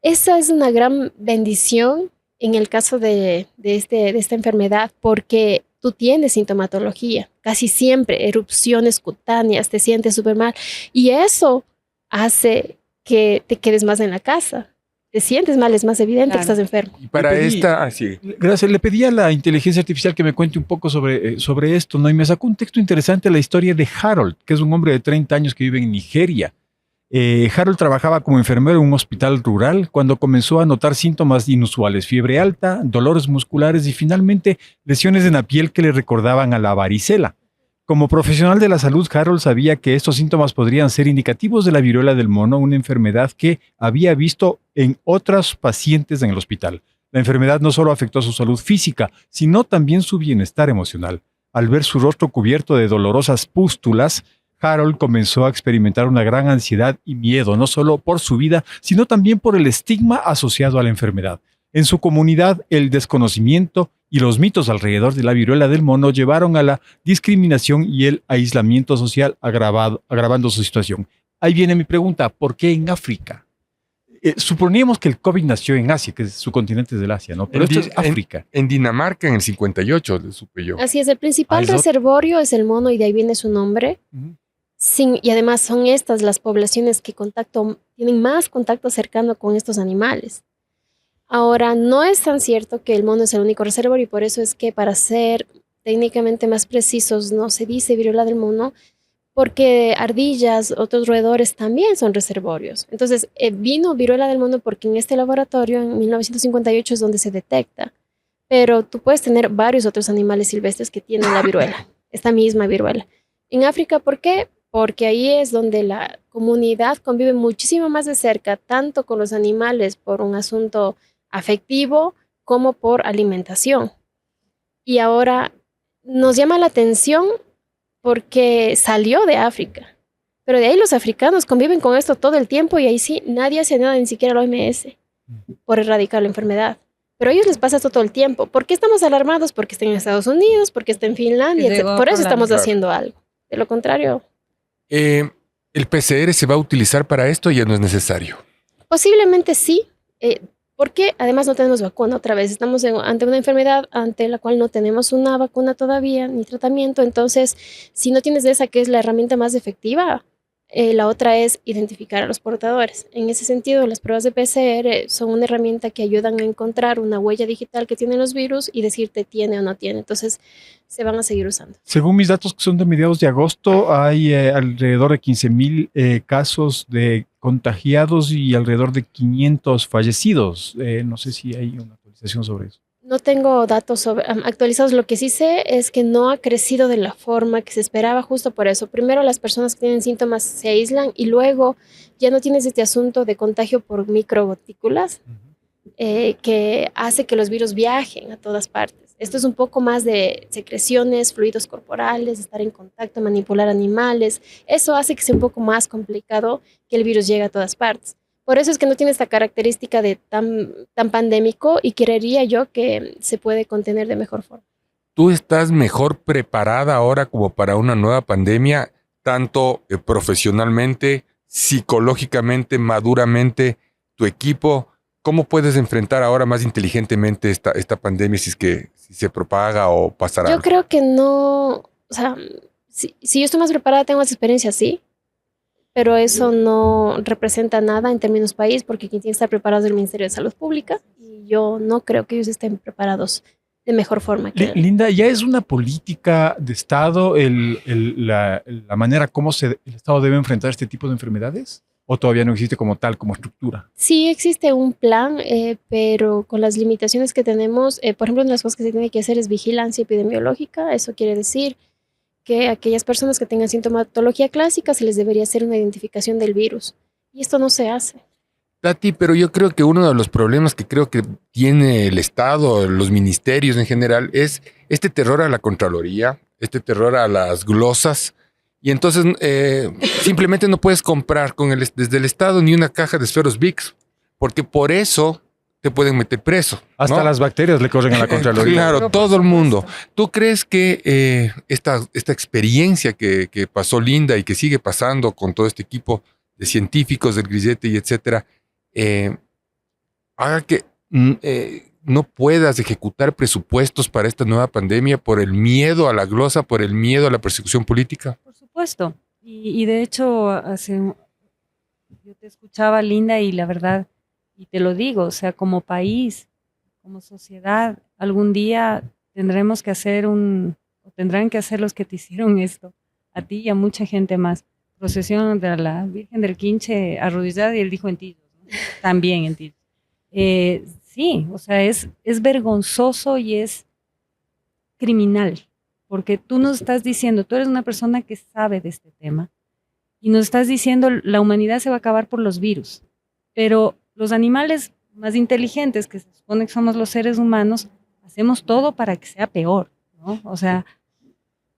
Esa es una gran bendición en el caso de esta enfermedad, porque tú tienes sintomatología, casi siempre erupciones cutáneas, te sientes súper mal y eso hace que te quedes más en la casa. Te sientes mal, es más evidente que estás enfermo. Y para Gracias, le pedí a la inteligencia artificial que me cuente un poco sobre esto, ¿no? Y me sacó un texto interesante, la historia de Harold, que es un hombre de 30 años que vive en Nigeria. Harold trabajaba como enfermero en un hospital rural cuando comenzó a notar síntomas inusuales, fiebre alta, dolores musculares y finalmente lesiones en la piel que le recordaban a la varicela. Como profesional de la salud, Harold sabía que estos síntomas podrían ser indicativos de la viruela del mono, una enfermedad que había visto en otros pacientes en el hospital. La enfermedad no solo afectó su salud física, sino también su bienestar emocional. Al ver su rostro cubierto de dolorosas pústulas, Harold comenzó a experimentar una gran ansiedad y miedo, no solo por su vida, sino también por el estigma asociado a la enfermedad. En su comunidad, el desconocimiento y los mitos alrededor de la viruela del mono llevaron a la discriminación y el aislamiento social agravando su situación. Ahí viene mi pregunta, ¿por qué en África? Suponíamos que el COVID nació en Asia, que es su continente del Asia, ¿no? Pero esto es África. En Dinamarca en el 58, le supe yo. Así es, el principal ¿es otro? reservorio es el mono y de ahí viene su nombre. Y además son estas las poblaciones que tienen más contacto cercano con estos animales. Ahora, no es tan cierto que el mono es el único reservorio y por eso es que para ser técnicamente más precisos no se dice viruela del mono, porque ardillas, otros roedores también son reservorios. Entonces, vino viruela del mono porque en este laboratorio, en 1958, es donde se detecta. Pero tú puedes tener varios otros animales silvestres que tienen la viruela, esta misma viruela. En África, ¿por qué? Porque ahí es donde la comunidad convive muchísimo más de cerca, tanto con los animales por un asunto afectivo como por alimentación. Y ahora nos llama la atención porque salió de África. Pero de ahí los africanos conviven con esto todo el tiempo y ahí sí nadie hace nada, ni siquiera la OMS, por erradicar la enfermedad. Pero a ellos les pasa esto todo el tiempo. ¿Por qué estamos alarmados? Porque está en Estados Unidos, porque está en Finlandia, etc. Por eso estamos haciendo algo. De lo contrario. ¿El PCR se va a utilizar para esto o ya no es necesario? Posiblemente sí, porque además no tenemos vacuna otra vez. Estamos ante una enfermedad ante la cual no tenemos una vacuna todavía ni tratamiento. Entonces, si no tienes esa que es la herramienta más efectiva, la otra es identificar a los portadores. En ese sentido, las pruebas de PCR son una herramienta que ayudan a encontrar una huella digital que tienen los virus y decirte tiene o no tiene. Entonces, se van a seguir usando. Según mis datos que son de mediados de agosto, hay alrededor de 15,000 casos de contagiados y alrededor de 500 fallecidos. No sé si hay una actualización sobre eso. No tengo datos actualizados. Lo que sí sé es que no ha crecido de la forma que se esperaba justo por eso. Primero, las personas que tienen síntomas se aíslan y luego ya no tienes este asunto de contagio por microgotículas que hace que los virus viajen a todas partes. Esto es un poco más de secreciones, fluidos corporales, estar en contacto, manipular animales. Eso hace que sea un poco más complicado que el virus llegue a todas partes. Por eso es que no tiene esta característica de tan pandémico y creería yo que se puede contener de mejor forma. ¿Tú estás mejor preparada ahora como para una nueva pandemia, tanto profesionalmente, psicológicamente, maduramente, tu equipo? ¿Cómo puedes enfrentar ahora más inteligentemente esta pandemia si se propaga o pasará? Yo creo que no, o sea, si yo estoy más preparada, tengo más experiencia, sí. Pero eso no representa nada en términos país, porque quien tiene que estar preparado es el Ministerio de Salud Pública y yo no creo que ellos estén preparados de mejor forma que Linda, ¿ya es una política de Estado la manera como el Estado debe enfrentar este tipo de enfermedades? ¿O todavía no existe como tal, como estructura? Sí existe un plan, pero con las limitaciones que tenemos, por ejemplo, una de las cosas que se tiene que hacer es vigilancia epidemiológica. Eso quiere decir que aquellas personas que tengan sintomatología clásica se les debería hacer una identificación del virus. Y esto no se hace. Tati, pero yo creo que uno de los problemas que creo que tiene el Estado, los ministerios en general, es este terror a la Contraloría, este terror a las glosas. Y entonces simplemente no puedes comprar desde el Estado ni una caja de esferos Vicks, porque por eso te pueden meter preso. Hasta ¿no? las bacterias le corren a la Contraloría. Claro, todo el mundo. ¿Tú crees que esta experiencia que pasó Linda y que sigue pasando con todo este equipo de científicos del Grillete y etcétera, haga que no puedas ejecutar presupuestos para esta nueva pandemia por el miedo a la glosa, por el miedo a la persecución política? Por supuesto. Y de hecho, yo te escuchaba, Linda, y la verdad, y te lo digo, o sea, como país, como sociedad, algún día tendremos que hacer o tendrán que hacer los que te hicieron esto, a ti y a mucha gente más. Procesión de la Virgen del Quinche arrodillada y él dijo en Tillos, ¿no? También en Tillos. Sí, o sea, es vergonzoso y es criminal, porque tú nos estás diciendo, tú eres una persona que sabe de este tema, y nos estás diciendo la humanidad se va a acabar por los virus, pero los animales más inteligentes, que se supone que somos los seres humanos, hacemos todo para que sea peor, ¿no? O sea,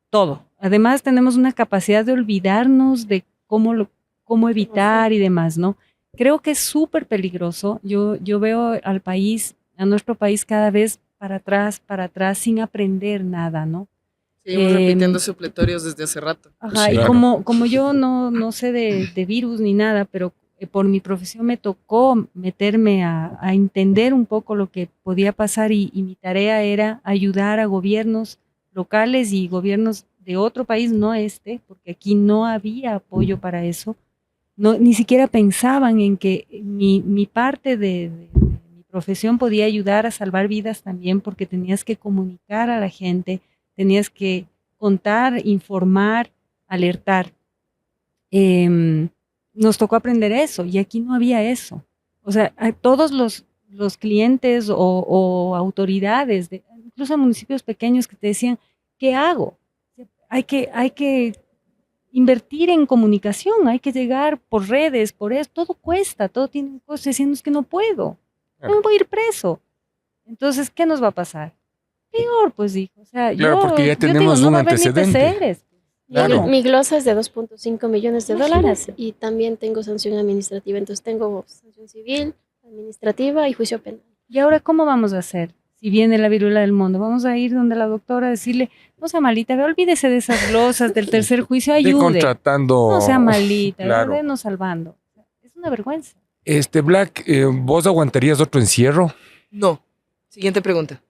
todo. Además tenemos una capacidad de olvidarnos de cómo evitar y demás, ¿no? Creo que es súper peligroso. Yo veo al país, a nuestro país cada vez para atrás, sin aprender nada, ¿no? Seguimos repitiendo supletorios desde hace rato. Ajá, Sí, y claro. como yo no sé de virus ni nada, pero por mi profesión me tocó meterme a entender un poco lo que podía pasar y mi tarea era ayudar a gobiernos locales y gobiernos de otro país, no porque aquí no había apoyo para eso. No, ni siquiera pensaban en que mi parte de mi profesión podía ayudar a salvar vidas también, porque tenías que comunicar a la gente, tenías que contar, informar, alertar. Nos tocó aprender eso y aquí no había eso. O sea, a todos los clientes o autoridades, incluso municipios pequeños que te decían, ¿qué hago? Hay que invertir en comunicación, hay que llegar por redes, por eso, todo cuesta, todo tiene un costo, diciendo es que no puedo, no voy a ir preso. Entonces, ¿qué nos va a pasar? Peor, pues dijo. O sea, claro, porque ya tenemos un antecedente. Claro. Mi glosa es de 2.5 millones de dólares y también tengo sanción administrativa, entonces tengo sanción civil, administrativa y juicio penal. ¿Y ahora cómo vamos a hacer? Si viene la viruela del mundo, vamos a ir donde la doctora a decirle, no sea malita, olvídese de esas glosas del tercer juicio, ayude. Contratando. No sea malita, claro. Denos salvando. Es una vergüenza. Black, ¿vos aguantarías otro encierro? No. Siguiente pregunta.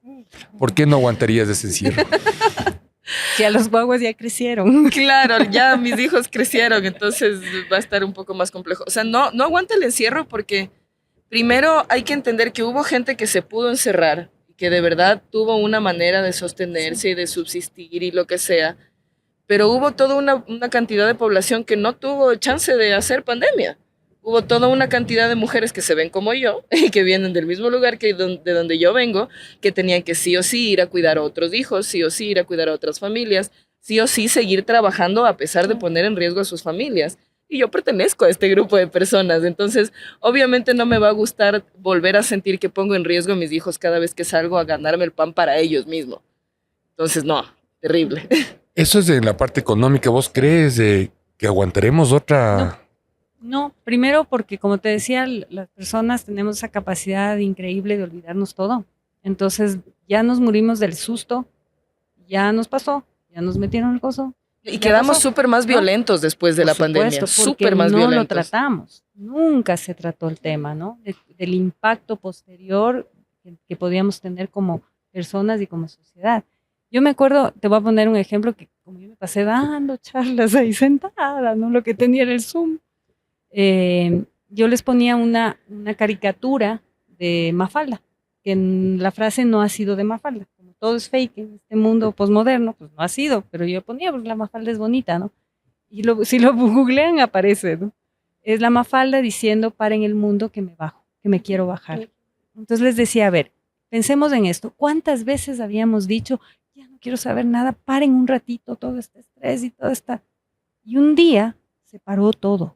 ¿Por qué no aguantarías ese encierro? Ya los guaguas ya crecieron. Claro, ya mis hijos crecieron, entonces va a estar un poco más complejo. O sea, no aguanta el encierro porque primero hay que entender que hubo gente que se pudo encerrar, que de verdad tuvo una manera de sostenerse y de subsistir y lo que sea, pero hubo toda una cantidad de población que no tuvo chance de hacer pandemia. Hubo toda una cantidad de mujeres que se ven como yo y que vienen del mismo lugar de donde yo vengo, que tenían que sí o sí ir a cuidar a otros hijos, sí o sí ir a cuidar a otras familias, sí o sí seguir trabajando a pesar de poner en riesgo a sus familias. Y yo pertenezco a este grupo de personas, entonces obviamente no me va a gustar volver a sentir que pongo en riesgo a mis hijos cada vez que salgo a ganarme el pan para ellos mismos. Entonces no, terrible. Eso es en la parte económica. ¿Vos crees que aguantaremos otra? No, primero porque como te decía, las personas tenemos esa capacidad increíble de olvidarnos todo. Entonces ya nos murimos del susto, ya nos pasó, ya nos metieron el coso. Y quedamos súper más violentos después de la pandemia, súper más violentos. No lo tratamos, nunca se trató el tema, ¿no? Del impacto posterior que podíamos tener como personas y como sociedad. Yo me acuerdo, te voy a poner un ejemplo que como yo me pasé dando charlas ahí sentada, ¿no? Lo que tenía era el Zoom. Yo les ponía una caricatura de Mafalda, que en la frase no ha sido de Mafalda. Como todo es fake en este mundo posmoderno, pues no ha sido, pero yo ponía, porque la Mafalda es bonita, ¿no? Y si lo googlean aparece, ¿no? Es la Mafalda diciendo, paren el mundo que me bajo, que me quiero bajar. Entonces les decía, a ver, pensemos en esto. ¿Cuántas veces habíamos dicho, ya no quiero saber nada, paren un ratito todo este estrés y todo esta... Y un día se paró todo.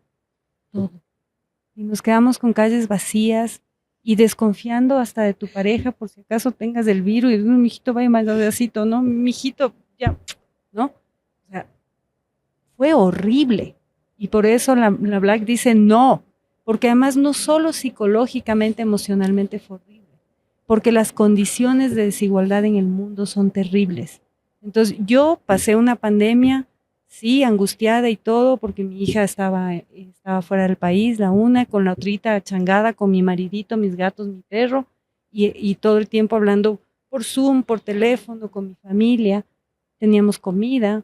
Y nos quedamos con calles vacías y desconfiando hasta de tu pareja por si acaso tengas el virus y mi hijito vaya más despacito, ¿no? Mi hijito, ya, ¿no? O sea, fue horrible. Y por eso la Black dice no, porque además no solo psicológicamente, emocionalmente fue horrible, porque las condiciones de desigualdad en el mundo son terribles. Entonces yo pasé una pandemia, sí, angustiada y todo, porque mi hija estaba fuera del país, con la otrita changada, con mi maridito, mis gatos, mi perro, y todo el tiempo hablando por Zoom, por teléfono, con mi familia. Teníamos comida,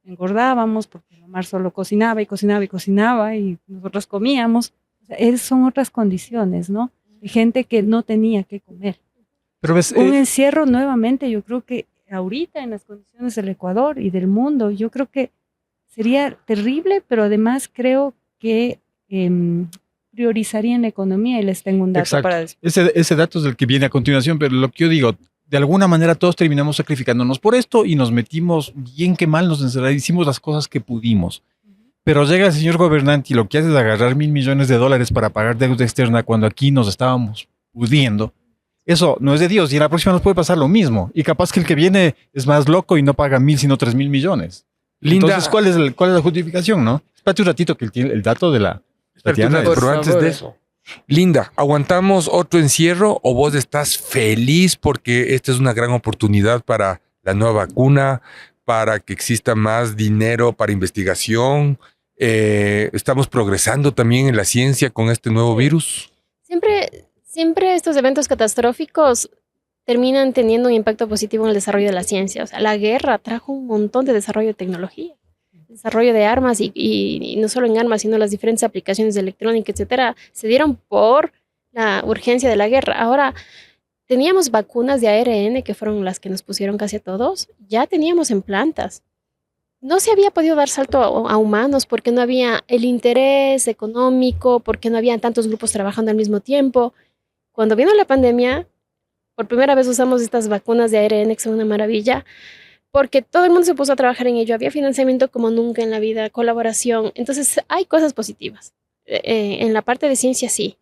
engordábamos, porque Omar solo cocinaba y cocinaba y cocinaba, y nosotros comíamos. O sea, son otras condiciones, ¿no? De gente que no tenía que comer. Pero ves, un encierro nuevamente, yo creo que ahorita en las condiciones del Ecuador y del mundo, yo creo que sería terrible, pero además creo que priorizarían la economía y les tengo un dato. Exacto. Para decir. Ese dato es el que viene a continuación, pero lo que yo digo, de alguna manera todos terminamos sacrificándonos por esto y nos metimos bien que mal, nos encerramos, hicimos las cosas que pudimos. Pero llega el señor gobernante y lo que hace es agarrar $1.000 millones para pagar deuda externa cuando aquí nos estábamos pudiendo. Eso no es de Dios y en la próxima nos puede pasar lo mismo. Y capaz que el que viene es más loco y no paga 1.000 sino 3.000 millones. Linda. Entonces, ¿cuál es la justificación, no? Espérate un ratito que el dato de la Tatiana. Pero antes de eso, Linda, ¿aguantamos otro encierro o vos estás feliz porque esta es una gran oportunidad para la nueva vacuna, para que exista más dinero para investigación? ¿Estamos progresando también en la ciencia con este nuevo virus? Siempre estos eventos catastróficos terminan teniendo un impacto positivo en el desarrollo de la ciencia. O sea, la guerra trajo un montón de desarrollo de tecnología, desarrollo de armas y no solo en armas, sino las diferentes aplicaciones de electrónica, etcétera, se dieron por la urgencia de la guerra. Ahora, teníamos vacunas de ARN, que fueron las que nos pusieron casi a todos, ya teníamos en plantas. No se había podido dar salto a humanos porque no había el interés económico, porque no había tantos grupos trabajando al mismo tiempo. Cuando vino la pandemia, por primera vez usamos estas vacunas de ARN, que son una maravilla, porque todo el mundo se puso a trabajar en ello. Había financiamiento como nunca en la vida, colaboración. Entonces, hay cosas positivas. En la parte de ciencia, sí.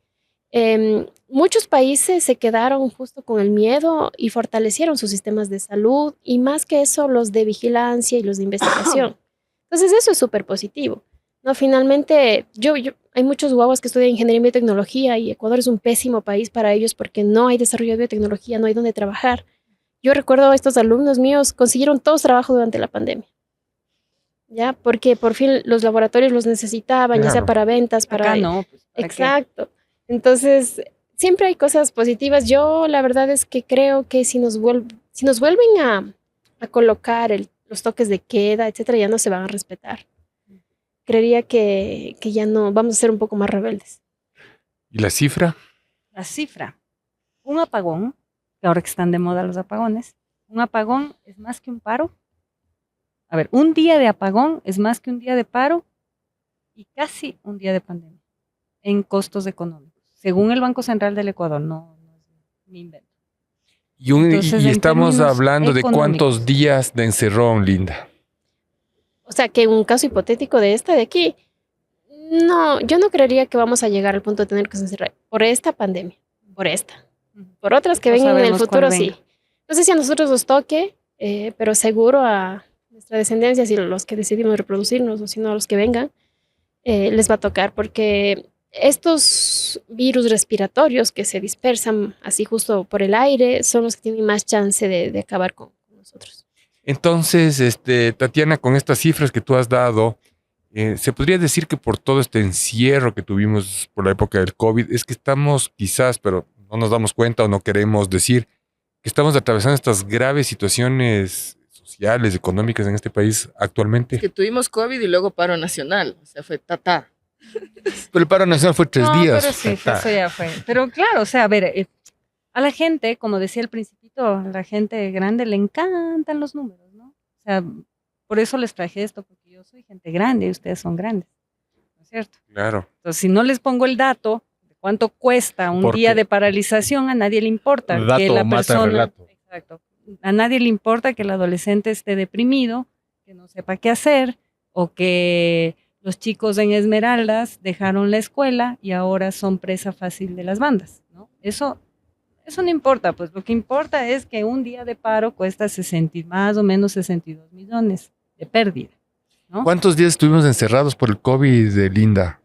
Muchos países se quedaron justo con el miedo y fortalecieron sus sistemas de salud y más que eso los de vigilancia y los de investigación. Entonces eso es súper positivo. No, finalmente, hay muchos guaguas que estudian ingeniería y biotecnología y Ecuador es un pésimo país para ellos porque no hay desarrollo de biotecnología, no hay donde trabajar. Yo recuerdo a estos alumnos míos consiguieron todos trabajo durante la pandemia. ¿Ya? Porque por fin los laboratorios los necesitaban, ya sea para ventas, para... Acá no. Pues, ¿para Exacto. Entonces, siempre hay cosas positivas. Yo la verdad es que creo que si nos vuelven a colocar los toques de queda, etcétera, ya no se van a respetar. Creería que ya no, vamos a ser un poco más rebeldes. ¿Y la cifra? La cifra. Un apagón, que ahora que están de moda los apagones, un apagón es más que un paro. A ver, un día de apagón es más que un día de paro y casi un día de pandemia en costos económicos, según el Banco Central del Ecuador, no es mi invento. Entonces, Y en estamos términos hablando de económicos. cuántos días de encerrón, Linda. O sea, que un caso hipotético de aquí, no, yo no creería que vamos a llegar al punto de tener que encerrar por esta pandemia, por esta. Por otras que No vengan en el sabemos futuro, cuál sí. venga. No sé si a nosotros nos toque, pero seguro a nuestra descendencia, si los que decidimos reproducirnos o si no a los que vengan, les va a tocar porque estos virus respiratorios que se dispersan así justo por el aire son los que tienen más chance de acabar con nosotros. Entonces, Tatiana, con estas cifras que tú has dado, se podría decir que por todo este encierro que tuvimos por la época del COVID, es que estamos quizás, pero no nos damos cuenta o no queremos decir, que estamos atravesando estas graves situaciones sociales, económicas en este país actualmente. Que tuvimos COVID y luego paro nacional. O sea, fue tata. Pero el paro nacional fue 3 días. Pero sí, eso ya fue. Pero claro, o sea, a ver, a la gente, como decía al principito, a la gente grande le encantan los números, ¿no? O sea, por eso les traje esto, porque yo soy gente grande y ustedes son grandes, ¿no es cierto? Claro. Entonces, si no les pongo el dato de cuánto cuesta un Porque día de paralización, a nadie le importa el que dato la mata el persona, relato. exacto, a nadie le importa que el adolescente esté deprimido, que no sepa qué hacer, o que los chicos en Esmeraldas dejaron la escuela y ahora son presa fácil de las bandas, ¿no? Eso no importa, pues lo que importa es que un día de paro cuesta más o menos 62 millones de pérdida, ¿no? ¿Cuántos días estuvimos encerrados por el COVID, Linda?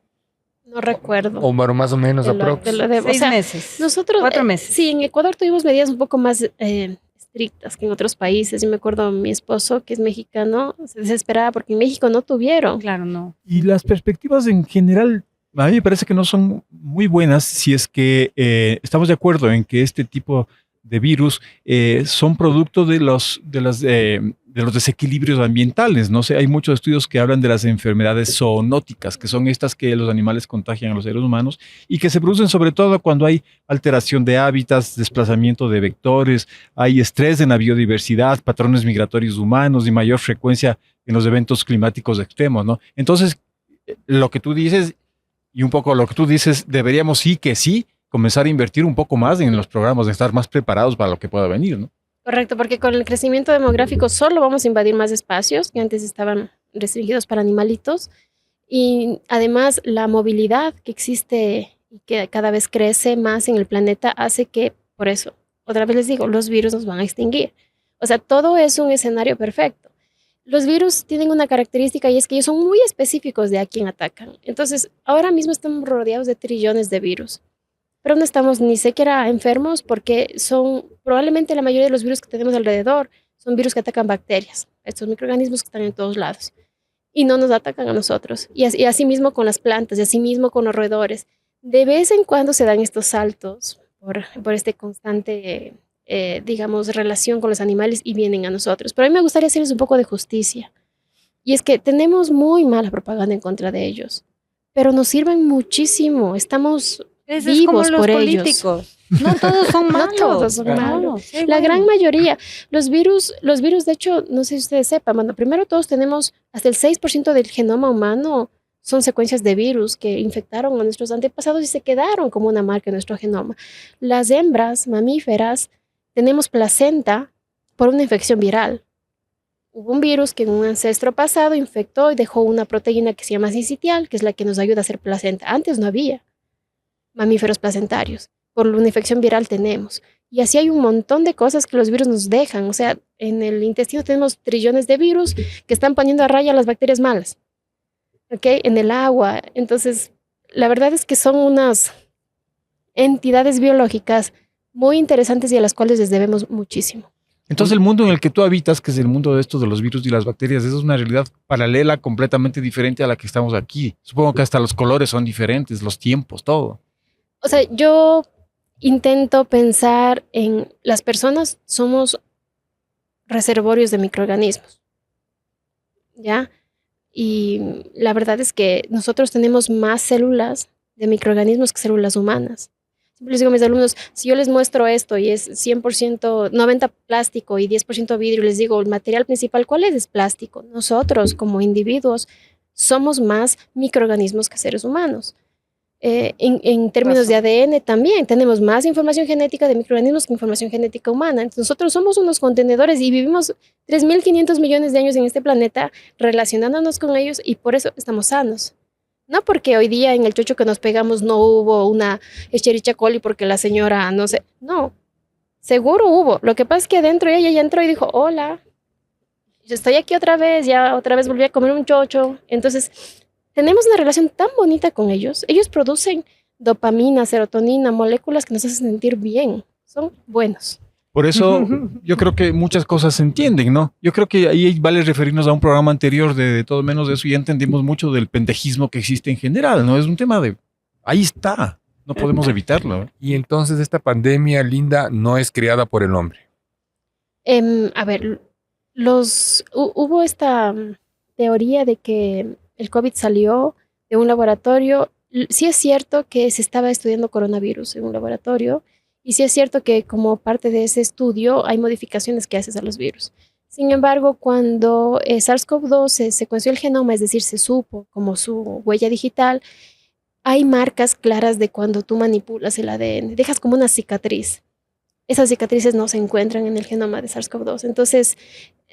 No recuerdo. O más o menos De lo- aprox. de lo de- o 6 sea, meses. Nosotros, 4 meses. sí, en Ecuador tuvimos medidas un poco más estrictas que en otros países. Yo me acuerdo mi esposo, que es mexicano, se desesperaba porque en México no tuvieron. Claro, no. Y las perspectivas en general, a mí me parece que no son muy buenas si es que estamos de acuerdo en que este tipo de virus son producto de los desequilibrios ambientales. No sé, hay muchos estudios que hablan de las enfermedades zoonóticas, que son estas que los animales contagian a los seres humanos y que se producen sobre todo cuando hay alteración de hábitats, desplazamiento de vectores, hay estrés en la biodiversidad, patrones migratorios humanos y mayor frecuencia en los eventos climáticos extremos, ¿no? Entonces, lo que tú dices y un poco lo que tú dices, deberíamos sí comenzar a invertir un poco más en los programas, de estar más preparados para lo que pueda venir, ¿no? Correcto, porque con el crecimiento demográfico solo vamos a invadir más espacios que antes estaban restringidos para animalitos. Y además la movilidad que existe y que cada vez crece más en el planeta hace que, por eso, otra vez les digo, los virus nos van a extinguir. O sea, todo es un escenario perfecto. Los virus tienen una característica y es que ellos son muy específicos de a quién atacan. Entonces, ahora mismo estamos rodeados de trillones de virus, pero no estamos ni siquiera enfermos porque son probablemente la mayoría de los virus que tenemos alrededor son virus que atacan bacterias, estos microorganismos que están en todos lados. y no nos atacan a nosotros. Y así mismo con las plantas, y así mismo con los roedores. De vez en cuando se dan estos saltos por este constante, digamos, relación con los animales y vienen a nosotros. Pero a mí me gustaría hacerles un poco de justicia. Y es que tenemos muy mala propaganda en contra de ellos, pero nos sirven muchísimo. Estamos Es vivos como los por ellos. políticos. No todos son No malos. todos son malos. No, sí, La bueno. gran mayoría, los virus, de hecho, no sé si ustedes sepan, bueno, primero todos tenemos hasta el 6% del genoma humano son secuencias de virus que infectaron a nuestros antepasados y se quedaron como una marca en nuestro genoma. Las hembras mamíferas tenemos placenta por una infección viral. Hubo un virus que en un ancestro pasado infectó y dejó una proteína que se llama sincitial, que es la que nos ayuda a hacer placenta. Antes no había mamíferos placentarios. Por una infección viral tenemos. Y así hay un montón de cosas que los virus nos dejan. O sea, en el intestino tenemos trillones de virus que están poniendo a raya las bacterias malas. ¿Ok? En el agua. Entonces, la verdad es que son unas entidades biológicas muy interesantes y a las cuales les debemos muchísimo. Entonces el mundo en el que tú habitas, que es el mundo de estos de los virus y las bacterias, eso es una realidad paralela, completamente diferente a la que estamos aquí. Supongo que hasta los colores son diferentes, los tiempos, todo. O sea, yo intento pensar en las personas somos reservorios de microorganismos, ¿ya? Y la verdad es que nosotros tenemos más células de microorganismos que células humanas. Siempre les digo a mis alumnos, si yo les muestro esto y es 100%, 90% plástico y 10% vidrio, les digo, el material principal, ¿cuál es? Es plástico. Nosotros, como individuos, somos más microorganismos que seres humanos. En términos de ADN también, tenemos más información genética de microorganismos que información genética humana. Entonces, nosotros somos unos contenedores y vivimos 3.500 millones de años en este planeta relacionándonos con ellos y por eso estamos sanos. No porque hoy día en el chocho que nos pegamos no hubo una Escherichia coli porque la señora, no sé, no, seguro hubo. Lo que pasa es que adentro ella ya entró y dijo, hola, yo estoy aquí otra vez, ya otra vez volví a comer un chocho. Entonces, tenemos una relación tan bonita con ellos. Ellos producen dopamina, serotonina, moléculas que nos hacen sentir bien. Son buenos. Por eso yo creo que muchas cosas se entienden, ¿no? Yo creo que ahí vale referirnos a un programa anterior de todo menos de eso. Ya entendimos mucho del pendejismo que existe en general, ¿no? Es un tema de... Ahí está. No podemos evitarlo. Y entonces esta pandemia, Linda, no es creada por el hombre. A ver, hubo esta teoría de que el COVID salió de un laboratorio. Sí es cierto que se estaba estudiando coronavirus en un laboratorio y sí es cierto que como parte de ese estudio hay modificaciones que haces a los virus. Sin embargo, cuando SARS-CoV-2 se secuenció el genoma, es decir, se supo como su huella digital, hay marcas claras de cuando tú manipulas el ADN, dejas como una cicatriz. Esas cicatrices no se encuentran en el genoma de SARS-CoV-2. Entonces,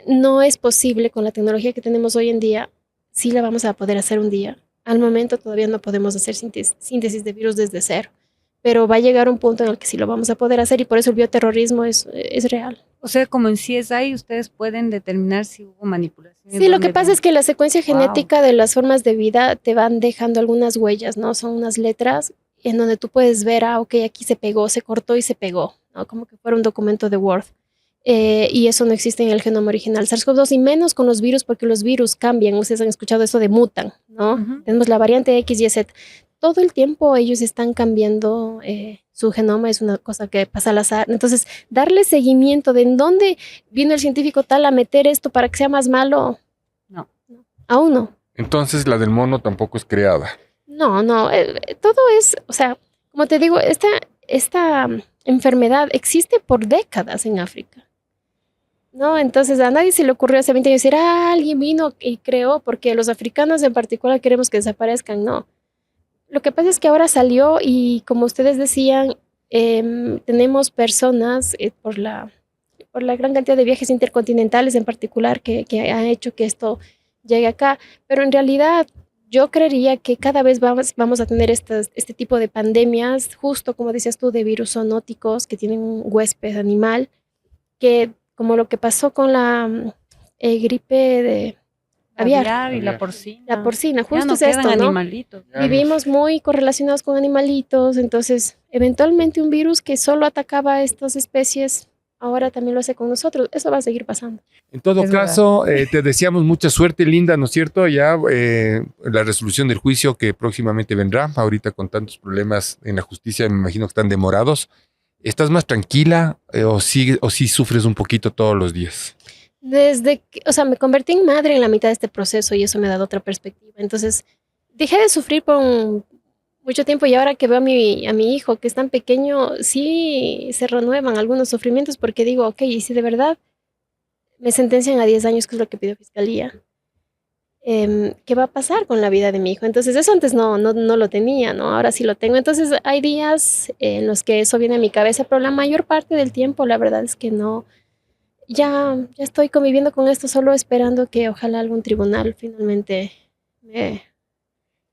no es posible con la tecnología que tenemos hoy en día. Sí la vamos a poder hacer un día. Al momento todavía no podemos hacer síntesis de virus desde cero, pero va a llegar un punto en el que sí lo vamos a poder hacer y por eso el bioterrorismo es real. O sea, como en CSI, ustedes pueden determinar si hubo manipulación. Sí, lo que pasa es que la secuencia genética de las formas de vida te van dejando algunas huellas, ¿no? Son unas letras en donde tú puedes ver, ok, aquí se pegó, se cortó y se pegó, ¿no? Como que fuera un documento de Word. Y eso no existe en el genoma original SARS-CoV-2 y menos con los virus porque los virus cambian. Ustedes han escuchado eso de mutan, ¿no? Tenemos la variante X, Y, Z. Todo el tiempo ellos están cambiando su genoma, es una cosa que pasa al azar. Entonces, darle seguimiento de en dónde vino el científico tal a meter esto para que sea más malo, No. Aún no. Entonces la del mono tampoco es creada. No, todo es, o sea, como te digo, esta enfermedad existe por décadas en África. ¿No? Entonces a nadie se le ocurrió hace 20 años decir, alguien vino y creó, porque los africanos en particular queremos que desaparezcan. No. Lo que pasa es que ahora salió y como ustedes decían, tenemos personas por la gran cantidad de viajes intercontinentales en particular que ha hecho que esto llegue acá, pero en realidad yo creería que cada vez vamos a tener este tipo de pandemias, justo como decías tú, de virus zoonóticos que tienen un huésped animal, que como lo que pasó con la gripe de aviar. Y la porcina. La porcina, Ya justo no es esto, quedan ¿no? animalitos. Vivimos muy correlacionados con animalitos, entonces eventualmente un virus que solo atacaba a estas especies ahora también lo hace con nosotros. Eso va a seguir pasando. En todo Es caso, te deseamos mucha suerte, Linda, ¿no es cierto? Ya la resolución del juicio que próximamente vendrá, ahorita con tantos problemas en la justicia, me imagino que están demorados. ¿Estás más tranquila o sí sufres un poquito todos los días? Desde que, o sea, me convertí en madre en la mitad de este proceso y eso me ha dado otra perspectiva. Entonces, dejé de sufrir por mucho tiempo y ahora que veo a mi hijo, que es tan pequeño, sí se renuevan algunos sufrimientos porque digo, ok, y si de verdad me sentencian a 10 años, que es lo que pidió Fiscalía, ¿qué va a pasar con la vida de mi hijo? Entonces, eso antes no lo tenía, ¿no? Ahora sí lo tengo. Entonces, hay días en los que eso viene a mi cabeza, pero la mayor parte del tiempo, la verdad es que no. Ya estoy conviviendo con esto, solo esperando que ojalá algún tribunal finalmente me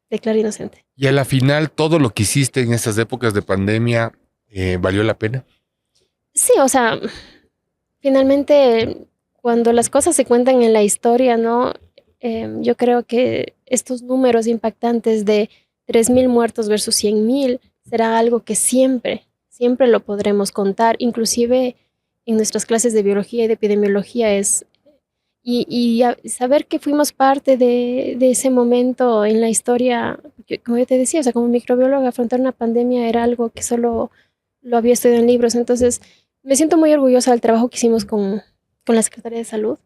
declare inocente. Y a la final, todo lo que hiciste en esas épocas de pandemia, ¿valió la pena? Sí, o sea, finalmente cuando las cosas se cuentan en la historia, ¿no? Yo creo que estos números impactantes de 3.000 muertos versus 100.000 será algo que siempre lo podremos contar, inclusive en nuestras clases de biología y de epidemiología saber que fuimos parte de ese momento en la historia, como yo te decía, o sea, como microbióloga, afrontar una pandemia era algo que solo lo había estudiado en libros, entonces me siento muy orgullosa del trabajo que hicimos con la Secretaría de Salud.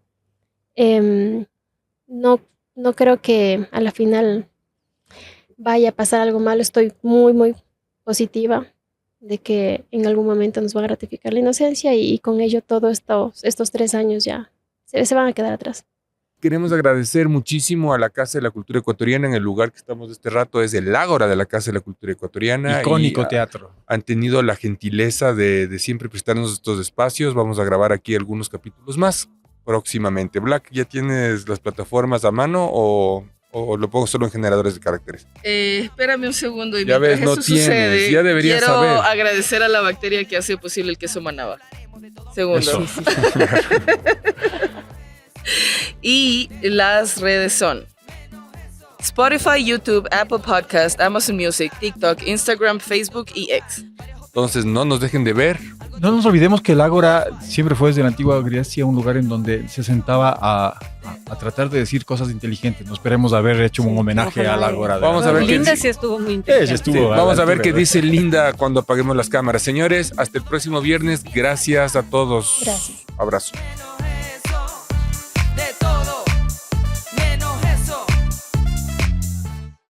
No creo que a la final vaya a pasar algo malo, estoy muy, muy positiva de que en algún momento nos va a gratificar la inocencia y con ello todos estos 3 años ya se van a quedar atrás. Queremos agradecer muchísimo a la Casa de la Cultura Ecuatoriana. En el lugar que estamos este rato es el Ágora de la Casa de la Cultura Ecuatoriana. Icónico teatro. Han tenido la gentileza de siempre prestarnos estos espacios. Vamos a grabar aquí algunos capítulos más próximamente. Black, ¿ya tienes las plataformas a mano o lo pongo solo en generadores de caracteres? Espérame un segundo y Ya mientras ves, no eso tienes, sucede, ya deberías quiero saber. agradecer a la bacteria que hace posible el queso Manaba. Segundo. Eso. Y las redes son Spotify, YouTube, Apple Podcast, Amazon Music, TikTok, Instagram, Facebook y X. Entonces no nos dejen de ver. No nos olvidemos que el Ágora siempre fue desde la antigua Grecia un lugar en donde se sentaba a tratar de decir cosas inteligentes. No esperemos haber hecho un homenaje al Ágora. Vamos a ver qué Linda dice. sí estuvo muy interesante. estuvo. Vamos a ver qué dice Linda cuando apaguemos las cámaras. Señores, hasta el próximo viernes. Gracias a todos. Gracias. Abrazo. No